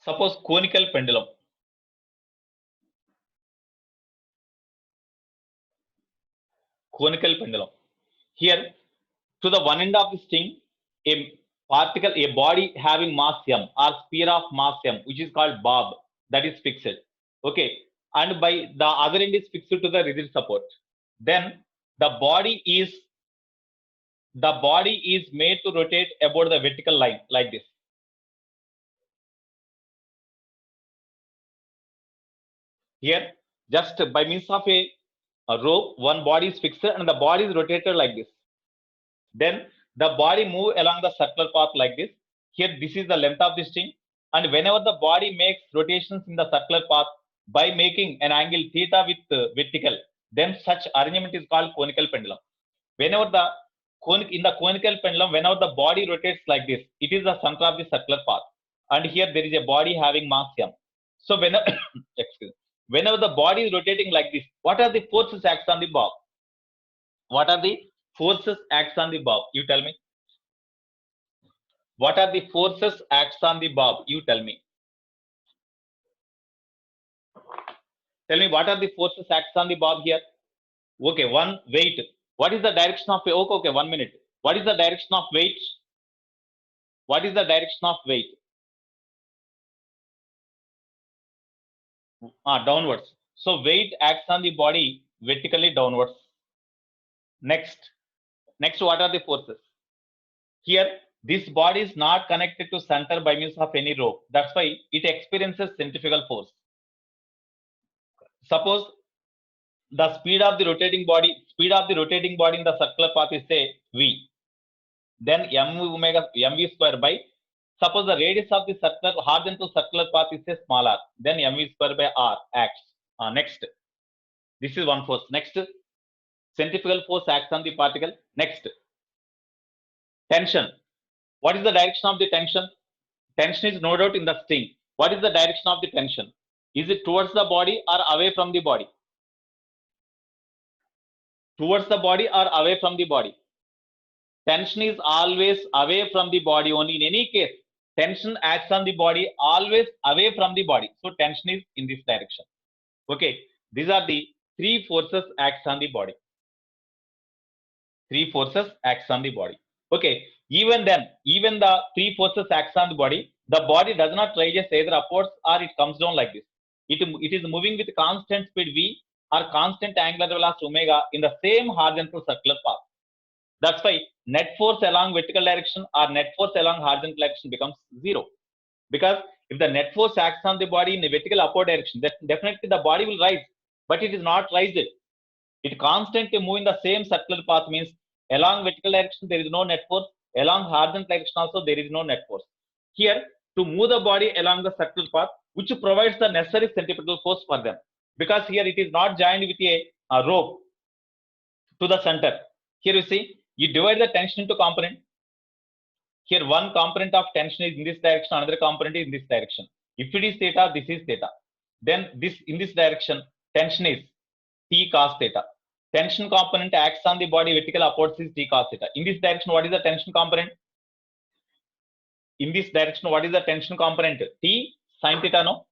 Suppose conical pendulum. Conical pendulum. Here, to the one end of the string, a body having mass m or sphere of mass m, which is called bob, that is fixed. Okay, and by the other end is fixed to the rigid support. Then the body is made to rotate about the vertical line like this. Here, just by means of a rope, one body is fixed and the body is rotated like this. Then the body move along the circular path like this. Here, this is the length of the string, and whenever the body makes rotations in the circular path by making an angle theta with vertical, then such arrangement is called conical pendulum. Whenever in the conical pendulum, whenever the body rotates like this, it is the center of the circular path, and here there is a body having mass m. So whenever whenever the body is rotating like this, what are the forces acts on the bob? What are the forces acts on the bob? You tell me. What are the forces acts on the bob? You tell me. Tell me what are the forces acts on the bob here? Okay, one, weight. What is the direction of weight? Okay, 1 minute. What is the direction of weight? What is the direction of weight? Downwards. So weight acts on the body vertically downwards. Next, what are the forces? Here, this body is not connected to center by means of any rope. That's why it experiences centrifugal force. Suppose the speed of the rotating body in the circular path is say v. Then mv square by, suppose the radius of the horizontal circular path is say small r, then mv square by r acts. Next, this is one force. Next, centrifugal force acts on the particle. Next, tension. What is the direction of the tension? Tension is no doubt in the string. What is the direction of the tension? Is it towards the body or away from the body? Towards the body or away from the body? Tension is always away from the body only. In any case, tension acts on the body always away from the body. So tension is in this direction. Okay, these are the three forces acts on the body. Three forces acts on the body. Okay, even then, even the three forces acts on the body does not rise either upwards or it comes down like this. It is moving with constant speed v or constant angular velocity omega in the same horizontal circular path. That's why net force along vertical direction or net force along horizontal direction becomes zero. Because if the net force acts on the body in a vertical upward direction, then definitely the body will rise, but it is not raised. It constantly move in the same circular path, means along vertical direction there is no net force, along horizontal direction also there is no net force. Here, to move the body along the circular path, which provides the necessary centripetal force for them, because here it is not joined with a rope to the center. Here you see, you divide the tension into component. Here one component of tension is in this direction, another component is in this direction. If it is theta, this is theta. Then this in this direction, tension is T cos theta. Tension component acts on the body vertical upwards is T cos theta. In this direction, what is the tension component? In this direction, what is the tension component? T sin theta, no?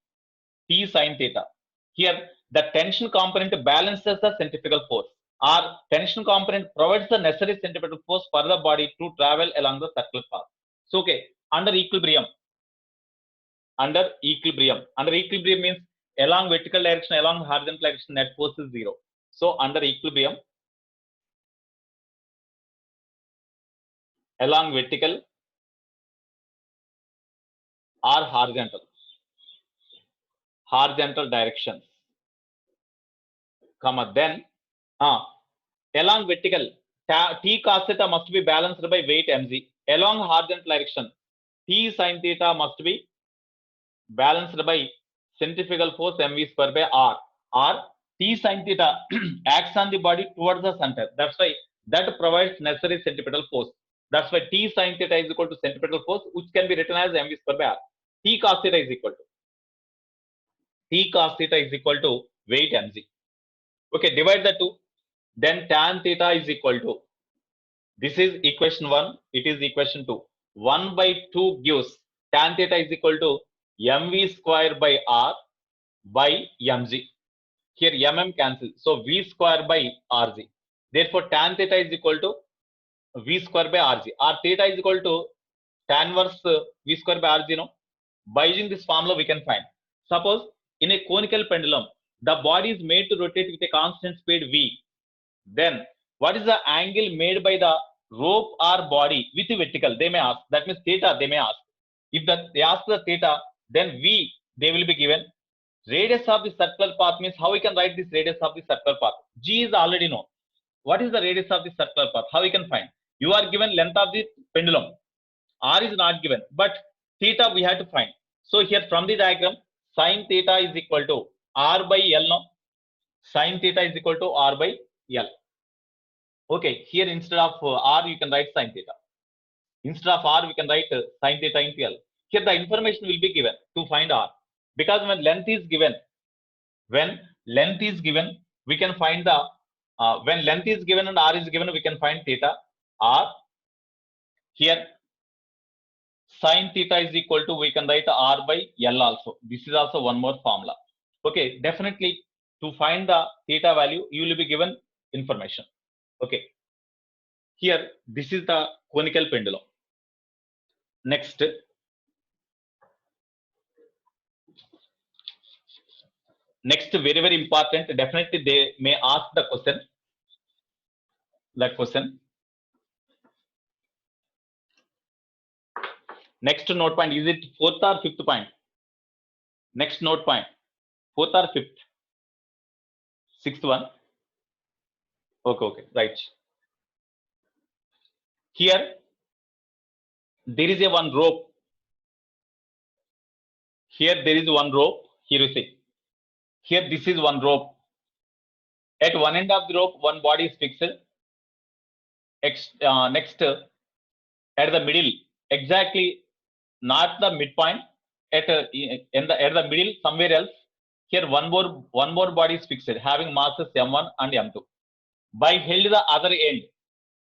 T sin theta. Here, the tension component balances the centrifugal force. Our tension component provides the necessary centripetal force for the body to travel along the circular path. So, okay, under equilibrium means along vertical direction, along horizontal direction, net force is zero. So, under equilibrium, along vertical or horizontal directions, then along vertical, T cos theta must be balanced by weight mg. Along horizontal direction, T sin theta must be balanced by centrifugal force mv square by r. Or T sin theta acts on the body towards the center. That's why that provides necessary centripetal force. That's why T sin theta is equal to centripetal force, which can be written as mv square by r. T cos theta is equal to weight mg. Okay, divide the two. Then tan theta is equal to, this is equation 1, it is equation 2. 1 by 2 gives tan theta is equal to mv square by r by mg. Here mm cancel. So v square by rg. Therefore tan theta is equal to v square by rg. Or theta is equal to tan inverse v square by rg. No? By using this formula we can find. Suppose in a conical pendulum, the body is made to rotate with a constant speed v. Then what is the angle made by the rope or body with the vertical? They may ask. That means theta they may ask. If they ask the theta, then v they will be given. Radius of the circular path means how we can write this radius of the circular path? G is already known. What is the radius of the circular path? How we can find? You are given length of the pendulum. R is not given, but theta we have to find. So here from the diagram, sin theta is equal to R by L. No? Sin theta is equal to R by L. Okay, here instead of R you can write sin theta. Instead of R we can write sin theta into L. Here the information will be given to find R. Because when length is given, we can find the, when length is given and R is given, we can find theta, R. Here sin theta is equal to, we can write R by L also. This is also one more formula. Okay, definitely to find the theta value, you will be given information. Okay, here this is the conical pendulum. Next, very, very important, definitely they may ask the question. Next note point, is it fourth or fifth point? Next note point, fourth or fifth? Sixth one? Okay, right. Here, there is one rope. Here there is one rope. Here you see. Here this is one rope. At one end of the rope, one body is fixed. Next, at the middle, exactly not the midpoint. At the middle, somewhere else. Here one more body is fixed, having masses m1 and m2. By held the other end,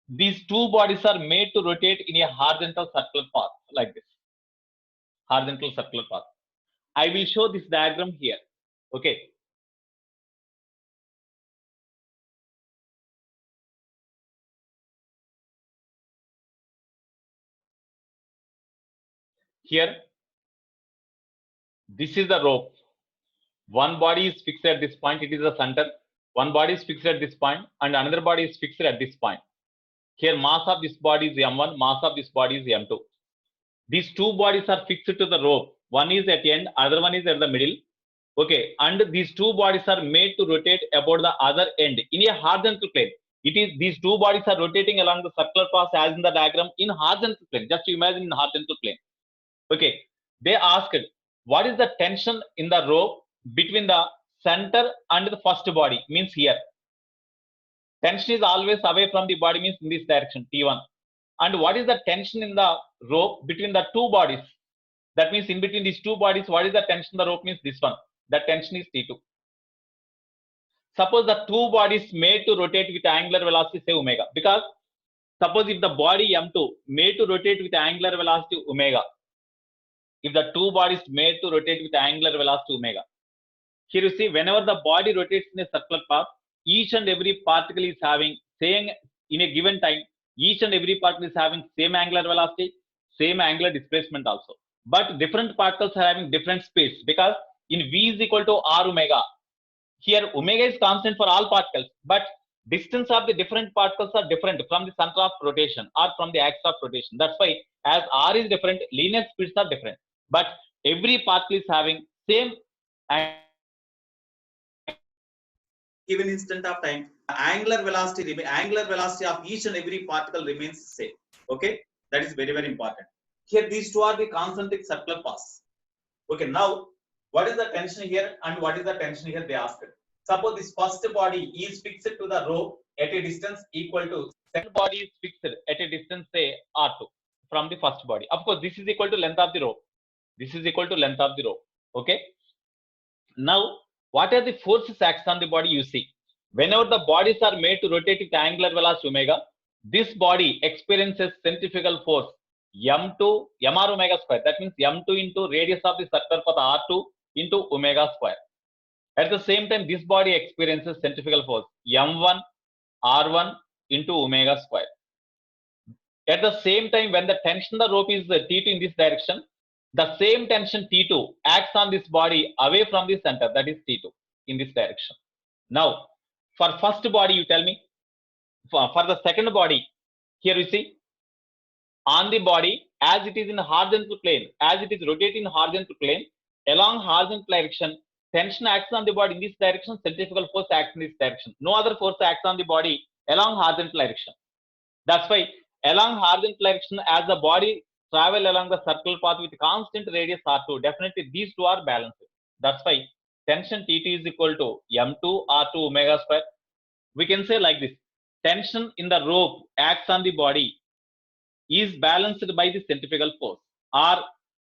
these two bodies are made to rotate in a horizontal circular path like this. horizontal circular path. I will show this diagram here. Okay. Here, this is the rope. One body is fixed at this point, it is the center. One body is fixed at this point, and another body is fixed at this point. Here, mass of this body is m1, mass of this body is m2. These two bodies are fixed to the rope. One is at the end, other one is at the middle. Okay, and these two bodies are made to rotate about the other end in a horizontal plane. It is these two bodies are rotating along the circular path as in the diagram in horizontal plane. Just imagine in horizontal plane. Okay, they asked what is the tension in the rope between the center and the first body, means here. Tension is always away from the body, means in this direction, T1. And what is the tension in the rope between the two bodies? That means in between these two bodies, what is the tension in the rope, means this one. The tension is T2. Suppose the two bodies made to rotate with angular velocity, say omega. Because suppose if the body M2 made to rotate with angular velocity omega, if the two bodies made to rotate with angular velocity omega, here you see whenever the body rotates in a circular path, each and every particle is having same in a given time, each and every particle is having same angular velocity, same angular displacement also. But different particles are having different speeds, because in V is equal to R omega. Here omega is constant for all particles, but distance of the different particles are different from the center of rotation or from the axis of rotation. That's why as R is different, linear speeds are different. But every particle is having same given instant of time, angular velocity of each and every particle remains same. Okay, that is very, very important. Here these two are the concentric circular paths. Okay, now what is the tension here and what is the tension here, they asked. Suppose this first body is fixed to the rope at a distance equal to, second body is fixed at a distance say R2 from the first body. Of course, this is equal to length of the rope. This is equal to length of the rope. Okay. Now, what are the forces acts on the body? You see, whenever the bodies are made to rotate with angular velocity omega, this body experiences centrifugal force m2 mr omega square. That means m2 into radius of the circular path r2 into omega square. At the same time, this body experiences centrifugal force m1 r1 into omega square. At the same time, when the tension of the rope is T2 in this direction, the same tension T2 acts on this body away from the center, that is T2 in this direction. Now, for first body, you tell me, for the second body, here you see, on the body, as it is in horizontal plane, as it is rotating in horizontal plane, along horizontal direction, tension acts on the body in this direction, centrifugal force acts in this direction. No other force acts on the body along horizontal direction. That's why along horizontal direction, as the body travel along the circular path with constant radius R2, definitely these two are balanced. That's why tension T2 is equal to M2 R2 omega square. We can say like this, tension in the rope acts on the body is balanced by the centrifugal force, or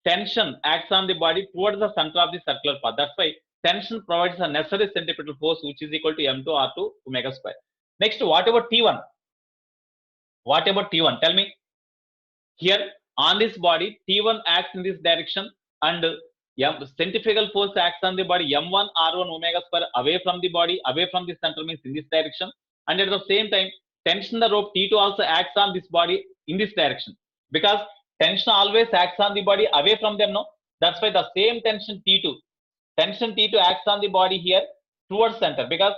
tension acts on the body towards the center of the circular path. That's why tension provides a necessary centripetal force which is equal to M2 R2 omega square. Next, what about T1? What about T1? Tell me. Here on this body, T1 acts in this direction, and centrifugal force acts on the body M1 R1 omega square away from the body, away from the center, means in this direction. And at the same time, tension the rope T2 also acts on this body in this direction, because tension always acts on the body away from them, no? That's why the same tension T2 acts on the body here towards center, because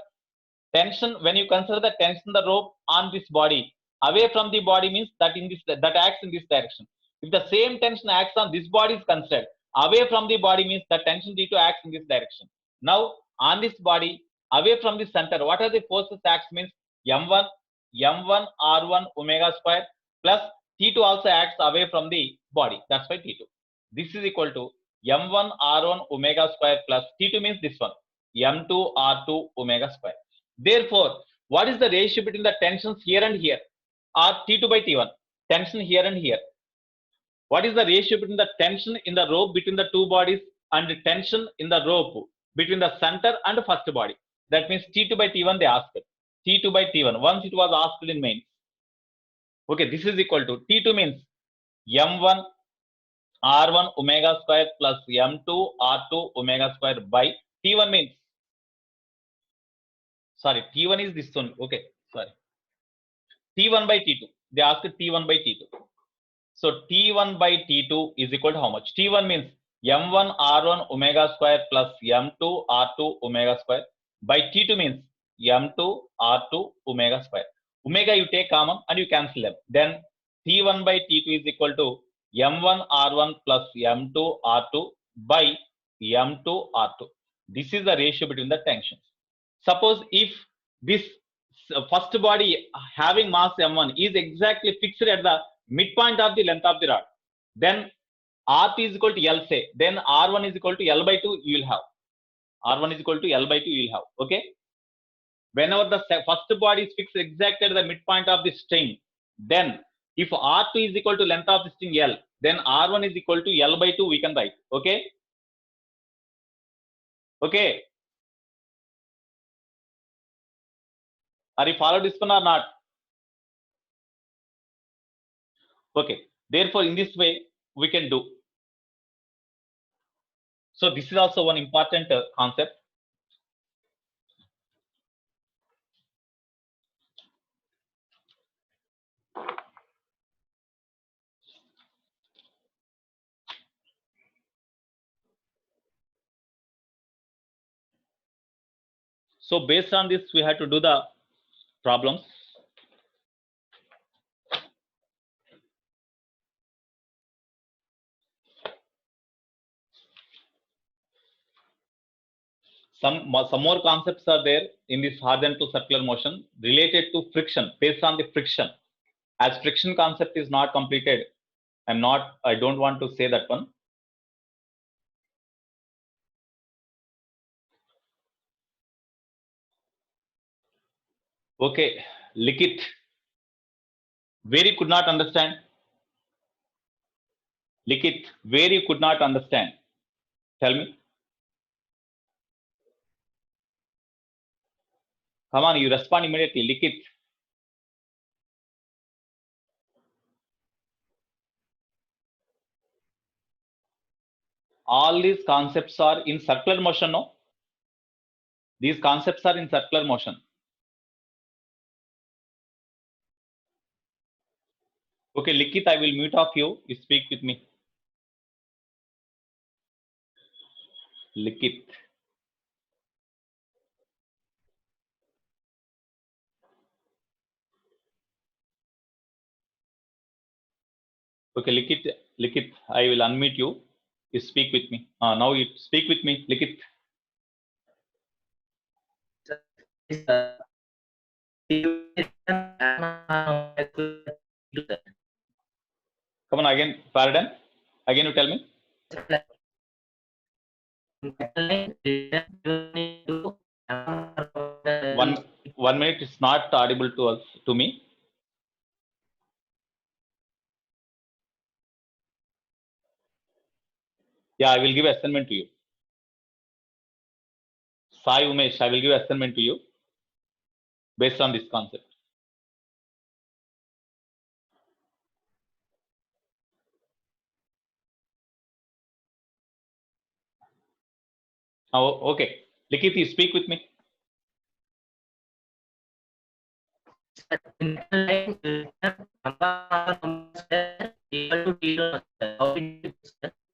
tension, when you consider the tension the rope on this body away from the body, means that in this, that acts in this direction. If the same tension acts on this body is considered away from the body, means the tension T2 acts in this direction. Now on this body away from the center, what are the forces acts, means M1 R1 omega square plus T2 also acts away from the body. That's why T2. This is equal to M1 R1 omega square plus T2 means this one, M2 R2 omega square. Therefore, what is the ratio between the tensions here and here? Or T2 by T1, tension here and here. What is the ratio between the tension in the rope between the two bodies and the tension in the rope between the center and the first body? That means T2 by T1 they asked. T2 by T1, once it was asked in mains. Okay, this is equal to T2 means M1 R1 omega square plus M2 R2 omega square by T1 means, sorry, T1 is this one. Okay, sorry. T1 by T2. They asked T1 by T2. So T1 by T2 is equal to how much? T1 means M1 R1 omega square plus M2 R2 omega square by T2 means M2 R2 omega square. Omega you take common and you cancel them. Then T1 by T2 is equal to M1 R1 plus M2 R2 by M2 R2. This is the ratio between the tensions. Suppose if this first body having mass M1 is exactly fixed at the midpoint of the length of the rod, then R2 is equal to L, say, then R1 is equal to L by 2 you will have. R1 is equal to L by 2 you will have. Okay. Whenever the first body is fixed exactly at the midpoint of the string, then if R2 is equal to length of the string L, then R1 is equal to L by 2 we can write. Okay. Okay. Are you follow this one or not? Okay. Therefore, in this way, we can do. So this is also one important concept. So based on this, we have to do the problems. Some more concepts are there in this horizontal circular motion related to friction, based on the friction. As friction concept is not completed, I don't want to say that one. Okay, Likit, where you could not understand? Likit, where you could not understand? Tell me. Come on, you respond immediately. Likit. All these concepts are in circular motion, no? These concepts are in circular motion. Okay, Likit, I will mute off you. You speak with me. Likit. Okay, Likit, I will unmute you. You speak with me. Now you speak with me, Likit. Come on again, pardon. Again, you tell me. 1 minute. It's not audible to us, to me. Yeah, I will give assignment to you. Sai Umesh, I will give assignment to you based on this concept. Oh, okay. Likit, you speak with me.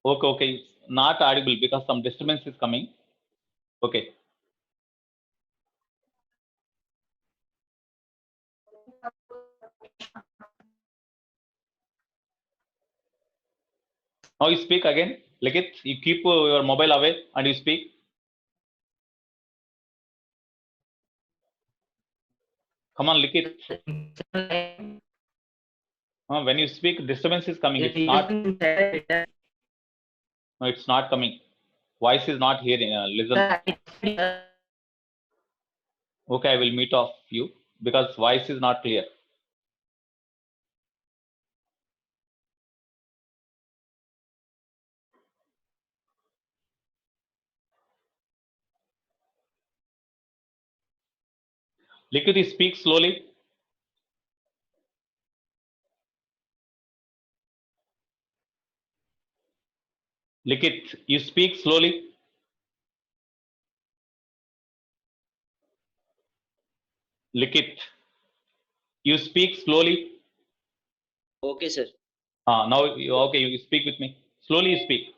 Okay, it's not audible because some disturbance is coming. Okay. Now you speak again. Likit, you keep your mobile away and you speak. Come on, Likit. When you speak, disturbance is coming. It's not. No, it's not coming. Voice is not hearing. Listen. Okay, I will mute off you because voice is not clear. Likit, you speak slowly. Likit, you speak slowly. Likit, you speak slowly. Okay, sir. Now, okay, you speak with me. Slowly you speak.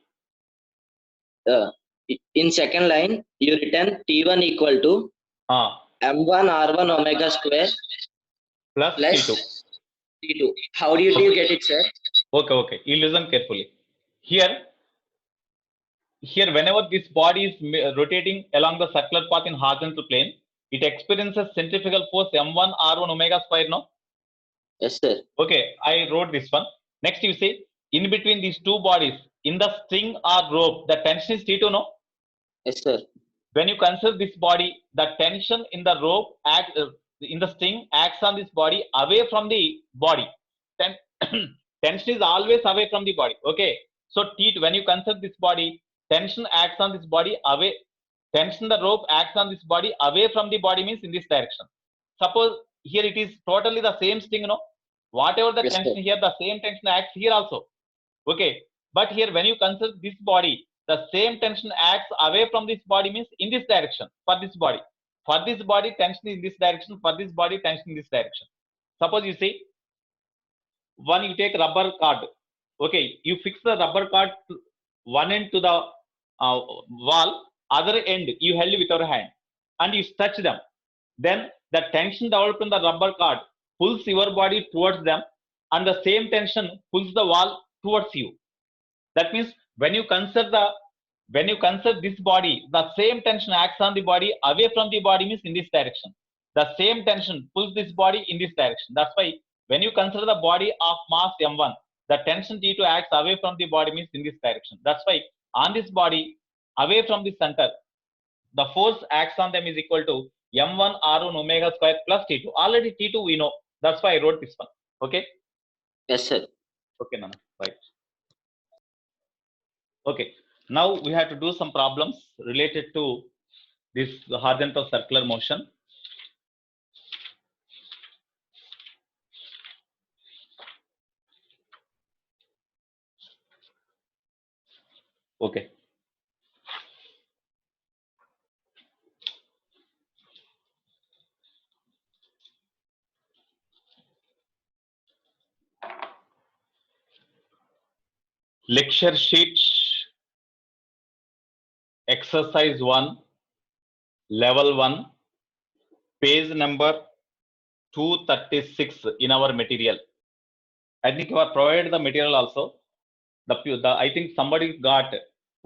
In second line, you written T1 equal to M1 R1 omega square Plus plus T2. T2. How did you get it, sir? Okay. You listen carefully. Here, whenever this body is rotating along the circular path in horizontal plane, it experiences centrifugal force M1 R1 omega square, no? Yes, sir. Okay, I wrote this one. Next, you say, in between these two bodies, in the string or rope, the tension is T2, no? Yes, sir. When you consider this body, the tension in the rope, in the string, acts on this body away from the body. Tension is always away from the body. Okay, so T2, when you consider this body, tension acts on this body away. Tension the rope acts on this body away from the body means in this direction. Suppose here it is totally the same string, you know. Whatever the Yes, tension sir. here, the same tension acts here also. Okay, but here when you consider this body, the same tension acts away from this body means in this direction for this body. For this body, tension in this direction. For this body, tension in this direction. Suppose you see, one you take rubber card. Okay, you fix the rubber card one end to the wall, other end you held with your hand, and you touch them. Then the tension developed in the rubber card pulls your body towards them, and the same tension pulls the wall towards you. That means when you consider this body, the same tension acts on the body away from the body means in this direction. The same tension pulls this body in this direction. That's why when you consider the body of mass M1, the tension T2 acts away from the body means in this direction. That's why on this body, away from the center, the force acts on them is equal to M1 R1 omega square plus T2. Already T2 we know. That's why I wrote this one. Okay. Yes, sir. Okay, Nana. Right. Okay. Now we have to do some problems related to this horizontal circular motion. Okay. Lecture sheet, exercise 1, level 1, page number 236 in our material. I think you are provided the material also. The I think somebody got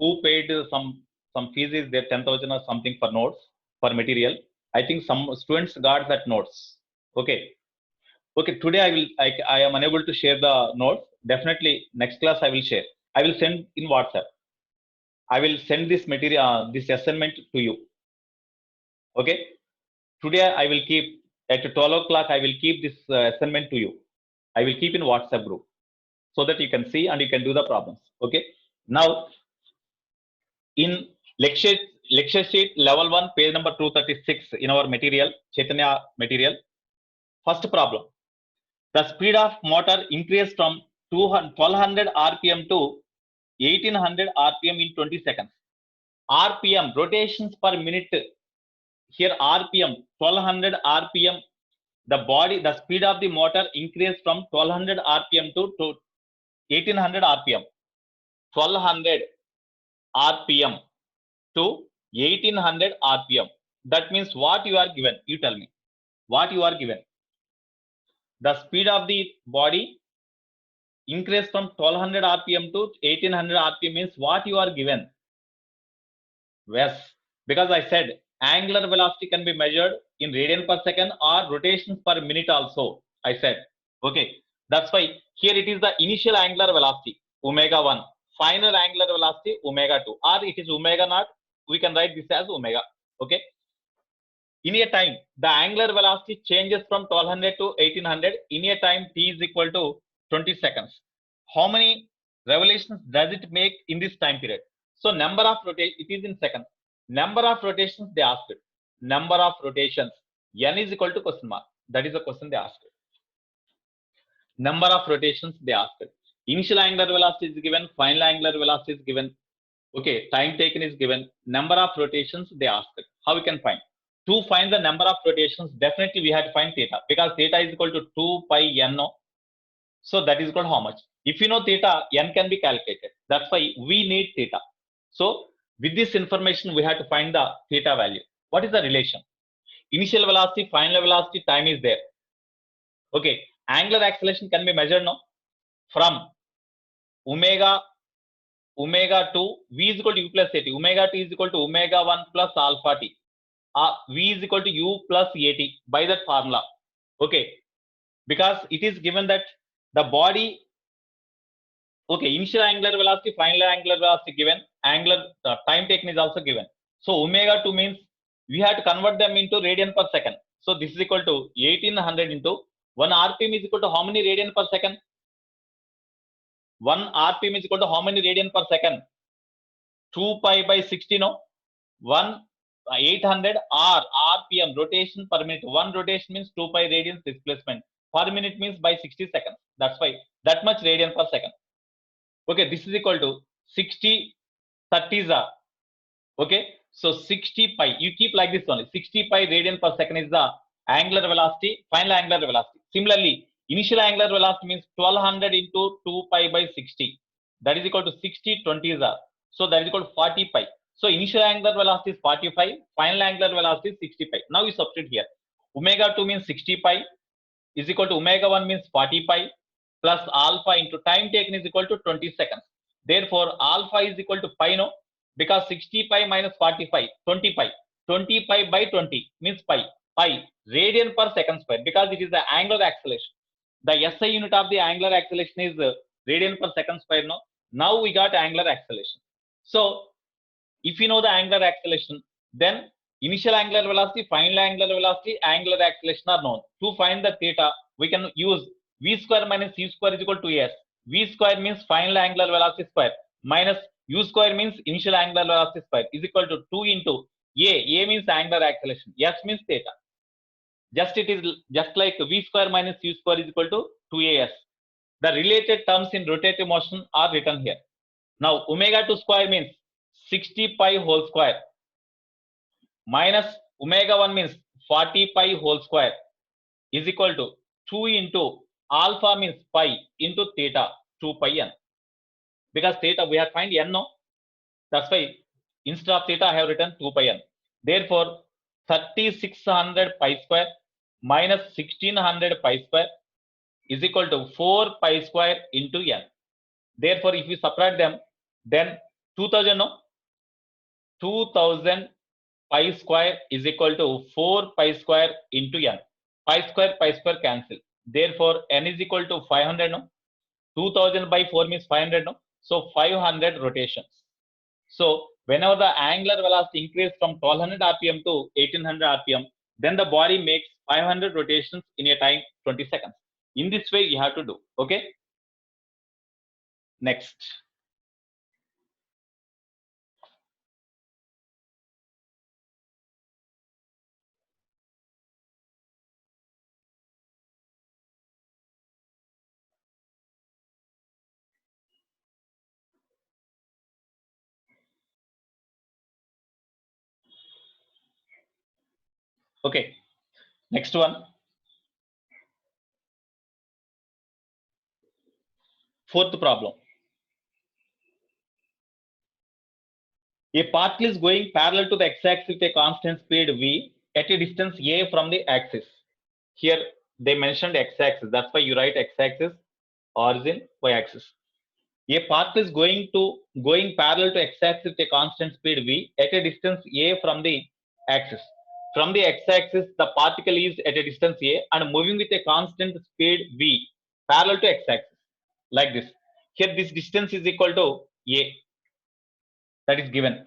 who paid some fees is there 10,000 or something for notes for material. I think some students got that notes. Okay. Today I am unable to share the notes. Definitely next class I will share. I will send in WhatsApp. I will send this material, this assignment to you. Okay. Today I will keep at 12 o'clock. I will keep this assignment to you. I will keep in WhatsApp group so that you can see and you can do the problems. Okay. Now in lecture sheet level 1, page number 236 in our material, Chaitanya material. First problem. The speed of motor increased from 1200 RPM to 1800 RPM in 20 seconds. RPM, rotations per minute. Here RPM, 1200 RPM. The speed of the motor increased from 1200 RPM to 1800 RPM. 1200 RPM to 1800 RPM. That means what you are given. You tell me what you are given. The speed of the body increased from 1200 RPM to 1800 RPM means what you are given. Yes, because I said angular velocity can be measured in radian per second or rotations per minute also. I said, okay. That's why here it is the initial angular velocity, omega 1, final angular velocity, omega 2, or it is omega naught. We can write this as omega. Okay. In a time, the angular velocity changes from 1200 to 1800. In a time, t is equal to 20 seconds. How many revolutions does it make in this time period? So number of rotations, it is in seconds. Number of rotations they asked. Number of rotations, n is equal to question mark. That is the question they asked. Number of rotations they asked. Initial angular velocity is given, final angular velocity is given. Okay, time taken is given. Number of rotations they asked. How we can find? To find the number of rotations, definitely we have to find theta because theta is equal to 2 pi n. No? So that is equal to how much? If you know theta, n can be calculated. That's why we need theta. So with this information, we have to find the theta value. What is the relation? Initial velocity, final velocity, time is there. Okay, angular acceleration can be measured now from omega 2 v is equal to u plus at. Omega t is equal to omega 1 plus alpha t. V is equal to u plus at by that formula. Okay, because it is given that the body, okay, initial angular velocity, final angular velocity given, angular time taken is also given. So omega 2 means we have to convert them into radian per second. So this is equal to 1800 into 1 rpm is equal to how many radian per second? 1 rpm is equal to how many radian per second? 2 pi by 60, no? 1 800 rpm, rotation per minute. 1 rotation means 2 pi radians displacement. Per minute means by 60 seconds. That's why that much radian per second. Okay, this is equal to 60 30s are. Okay, so 60 pi, you keep like this only. 60 pi radian per second is the angular velocity, final angular velocity. Similarly, initial angular velocity means 1200 into 2 pi by 60. That is equal to 60 20s are. So that is equal to 40 pi. So initial angular velocity is 45, final angular velocity is 60 pi. Now you substitute here. Omega 2 means 60 pi is equal to omega 1 means 40 pi plus alpha into time taken is equal to 20 seconds. Therefore, alpha is equal to pi, no? Because 60 pi minus 45, 20 pi. 20 pi by 20 means pi. Pi, radian per second square, because it is the angular acceleration. The SI unit of the angular acceleration is radian per second square, no? Now we got angular acceleration. So, if you know the angular acceleration, then initial angular velocity, final angular velocity, angular acceleration are known. To find the theta, we can use v square minus u square is equal to s. V square means final angular velocity square minus u square means initial angular velocity square is equal to 2 into a. A means angular acceleration. S means theta. Just it is just like v square minus u square is equal to 2as. The related terms in rotative motion are written here. Now omega 2 square means 60 pi whole square minus omega 1 means 40 pi whole square is equal to 2 into alpha means pi into theta 2 pi n. Because theta we have find n, no? That's why instead of theta I have written 2 pi n. Therefore 3600 pi square minus 1600 pi square is equal to 4 pi square into n. Therefore if we subtract them, then 2000, no? 2000 pi square is equal to 4 pi square into n. Pi square cancel. Therefore n is equal to 500, no? 2000 by 4 means 500, no? So 500 rotations. So whenever the angular velocity increases from 1200 rpm to 1800 rpm, then the body makes 500 rotations in a time 20 seconds. In this way you have to do. Okay, next. Okay, next one. Fourth problem. A particle is going parallel to the x-axis with a constant speed v at a distance a from the axis. Here they mentioned x-axis. That's why you write x-axis, origin, y-axis. A particle is going parallel to x-axis with a constant speed v at a distance a from the axis. From the x-axis, the particle is at a distance a and moving with a constant speed v parallel to x-axis, like this. Here this distance is equal to a. That is given.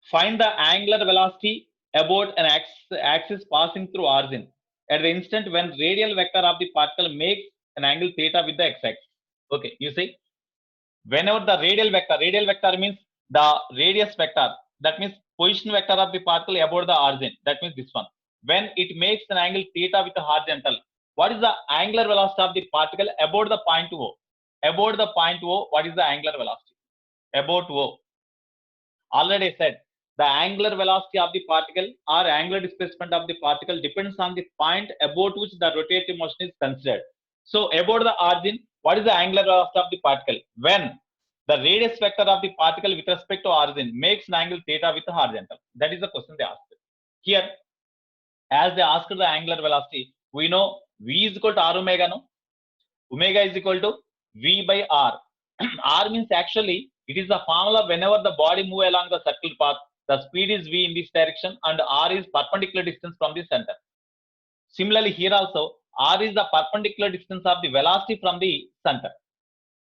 Find the angular velocity about an axis passing through origin at the instant when radial vector of the particle makes an angle theta with the x-axis. Okay, you see, whenever the radial vector means the radius vector, that means position vector of the particle about the origin, that means this one. When it makes an angle theta with the horizontal, what is the angular velocity of the particle about the point O? About the point O, what is the angular velocity? About O. Already said, the angular velocity of the particle or angular displacement of the particle depends on the point about which the rotative motion is considered. So about the origin, what is the angular velocity of the particle? When the radius vector of the particle with respect to origin makes an angle theta with the horizontal. That is the question they asked. Here, as they asked the angular velocity, we know V is equal to R omega, no? Omega is equal to V by R. R means actually, it is the formula whenever the body move along the circular path, the speed is V in this direction and R is perpendicular distance from the center. Similarly, here also, R is the perpendicular distance of the velocity from the center,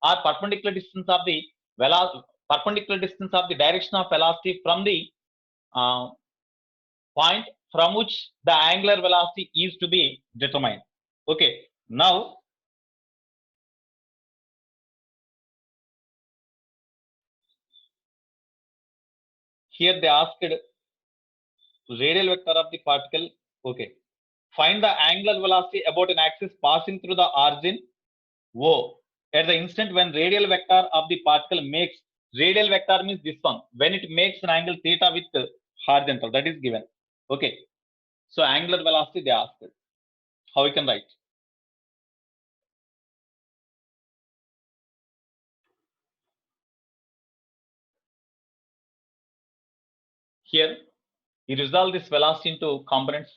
or perpendicular distance of the direction of velocity from the point from which the angular velocity is to be determined. Okay, now here they asked radial vector of the particle. Okay, find the angular velocity about an axis passing through the origin O at the instant when radial vector of the particle makes, radial vector means this one, when it makes an angle theta with horizontal, that is given. Okay, so angular velocity they asked. How we can write? Here, you resolve this velocity into components.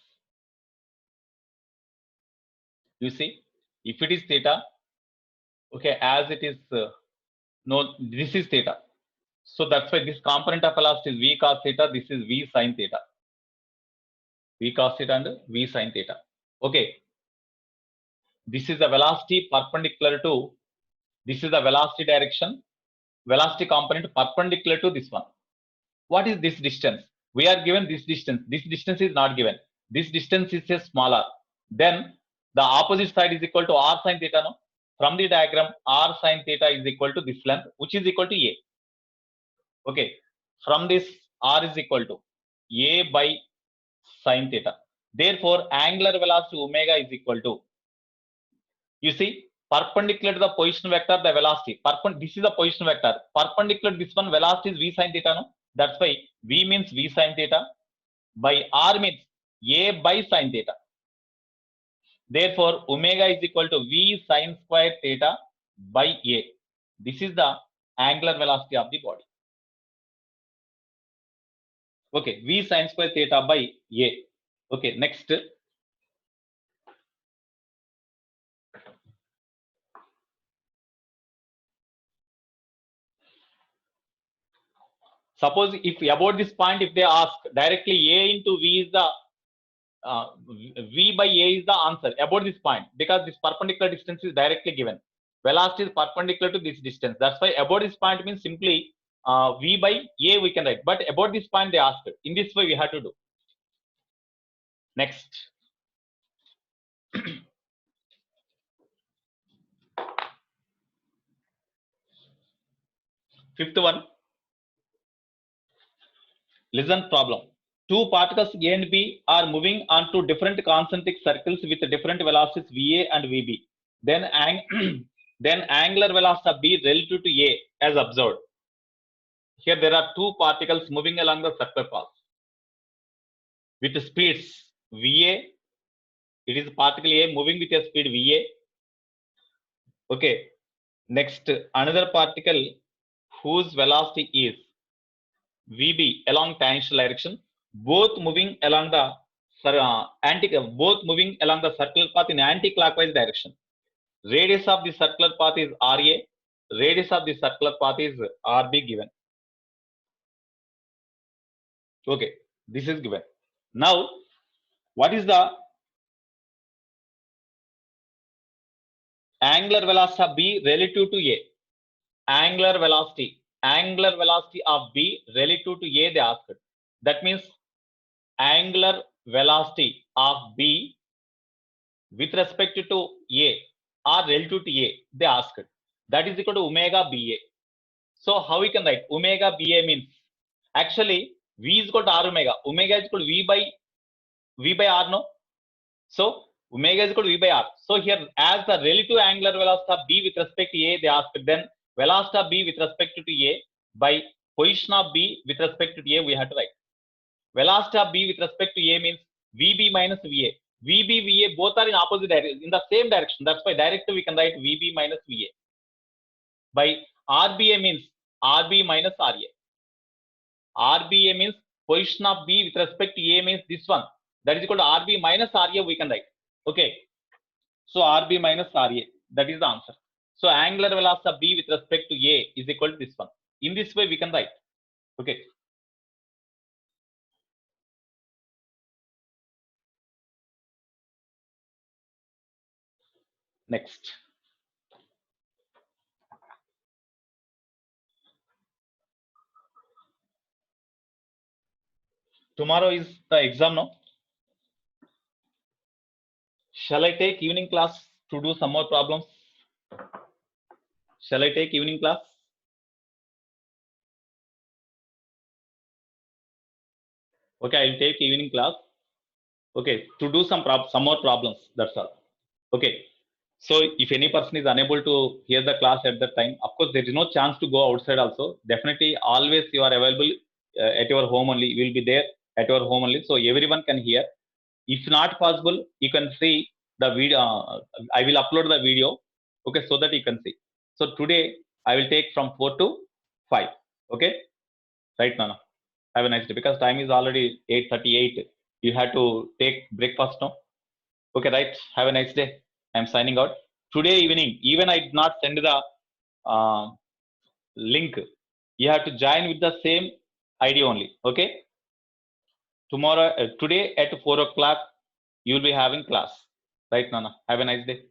You see, if it is theta, okay, as it is, no, this is theta. So that's why this component of velocity is V cos theta, this is V sin theta. V cos theta and V sin theta. Okay, this is the velocity perpendicular to, this is the velocity direction, velocity component perpendicular to this one. What is this distance? We are given this distance. This distance is not given. This distance is a smaller. Then the opposite side is equal to R sin theta. No? From the diagram, R sin theta is equal to this length, which is equal to A. Okay. From this, R is equal to A by sin theta. Therefore, angular velocity omega is equal to, you see, perpendicular to the position vector, the velocity. This is the position vector. Perpendicular to this one, velocity is V sin theta. No? That's why V means V sin theta by R means A by sin theta. Therefore, omega is equal to V sin square theta by A. This is the angular velocity of the body. Okay, V sin square theta by A. Okay, next. Suppose if about this point, if they ask directly A into V is the V by A is the answer about this point, because this perpendicular distance is directly given. Velocity is perpendicular to this distance. That's why about this point means simply V by A we can write. But about this point they asked. In this way we have to do. Next. Fifth one. Listen problem. Two particles A and B are moving onto different concentric circles with different velocities VA and VB. Then angular velocity of B relative to A as observed. Here there are two particles moving along the circular path with speeds VA. It is particle A moving with a speed VA. Okay. Next, another particle whose velocity is VB along tangential direction, both moving along the circular path in anti-clockwise direction. Radius of the circular path is RA. Radius of the circular path is RB given. Okay, this is given. Now, what is the angular velocity of B relative to A? Angular velocity of B relative to A they asked. That means angular velocity of B with respect to A or relative to A they asked. That is equal to omega BA. So how we can write? Omega BA means actually V is equal to R omega. Omega is equal to V by R, no? So omega is equal to V by R. So here as the relative angular velocity of B with respect to A they asked, then velocity of B with respect to A by position of B with respect to A we have to write. Velocity of B with respect to A means VB minus VA. VB, VA both are in opposite direction, in the same direction. That's why directly we can write VB minus VA. By RBA means RB minus RA. RBA means position of B with respect to A means this one. That is equal to RB minus RA we can write. Okay. So RB minus RA. That is the answer. So angular velocity of B with respect to A is equal to this one. In this way we can write. Okay. Next. Tomorrow is the exam now. Shall I take evening class to do some more problems? Shall I take evening class? Okay, I'll take evening class. Okay, to do some more problems. That's all. Okay. So if any person is unable to hear the class at that time, of course there is no chance to go outside also. Definitely always you are available at your home only. You will be there at your home only. So everyone can hear. If not possible, you can see the video. I will upload the video. Okay, so that you can see. So today I will take from 4 to 5. Okay, right, Nana. Have a nice day, because time is already 8:38. You have to take breakfast now. Okay, right. Have a nice day. I'm signing out. Today evening, even I did not send the link. You have to join with the same ID only. Okay. Tomorrow, today at 4 o'clock, you will be having class. Right, Nana. Have a nice day.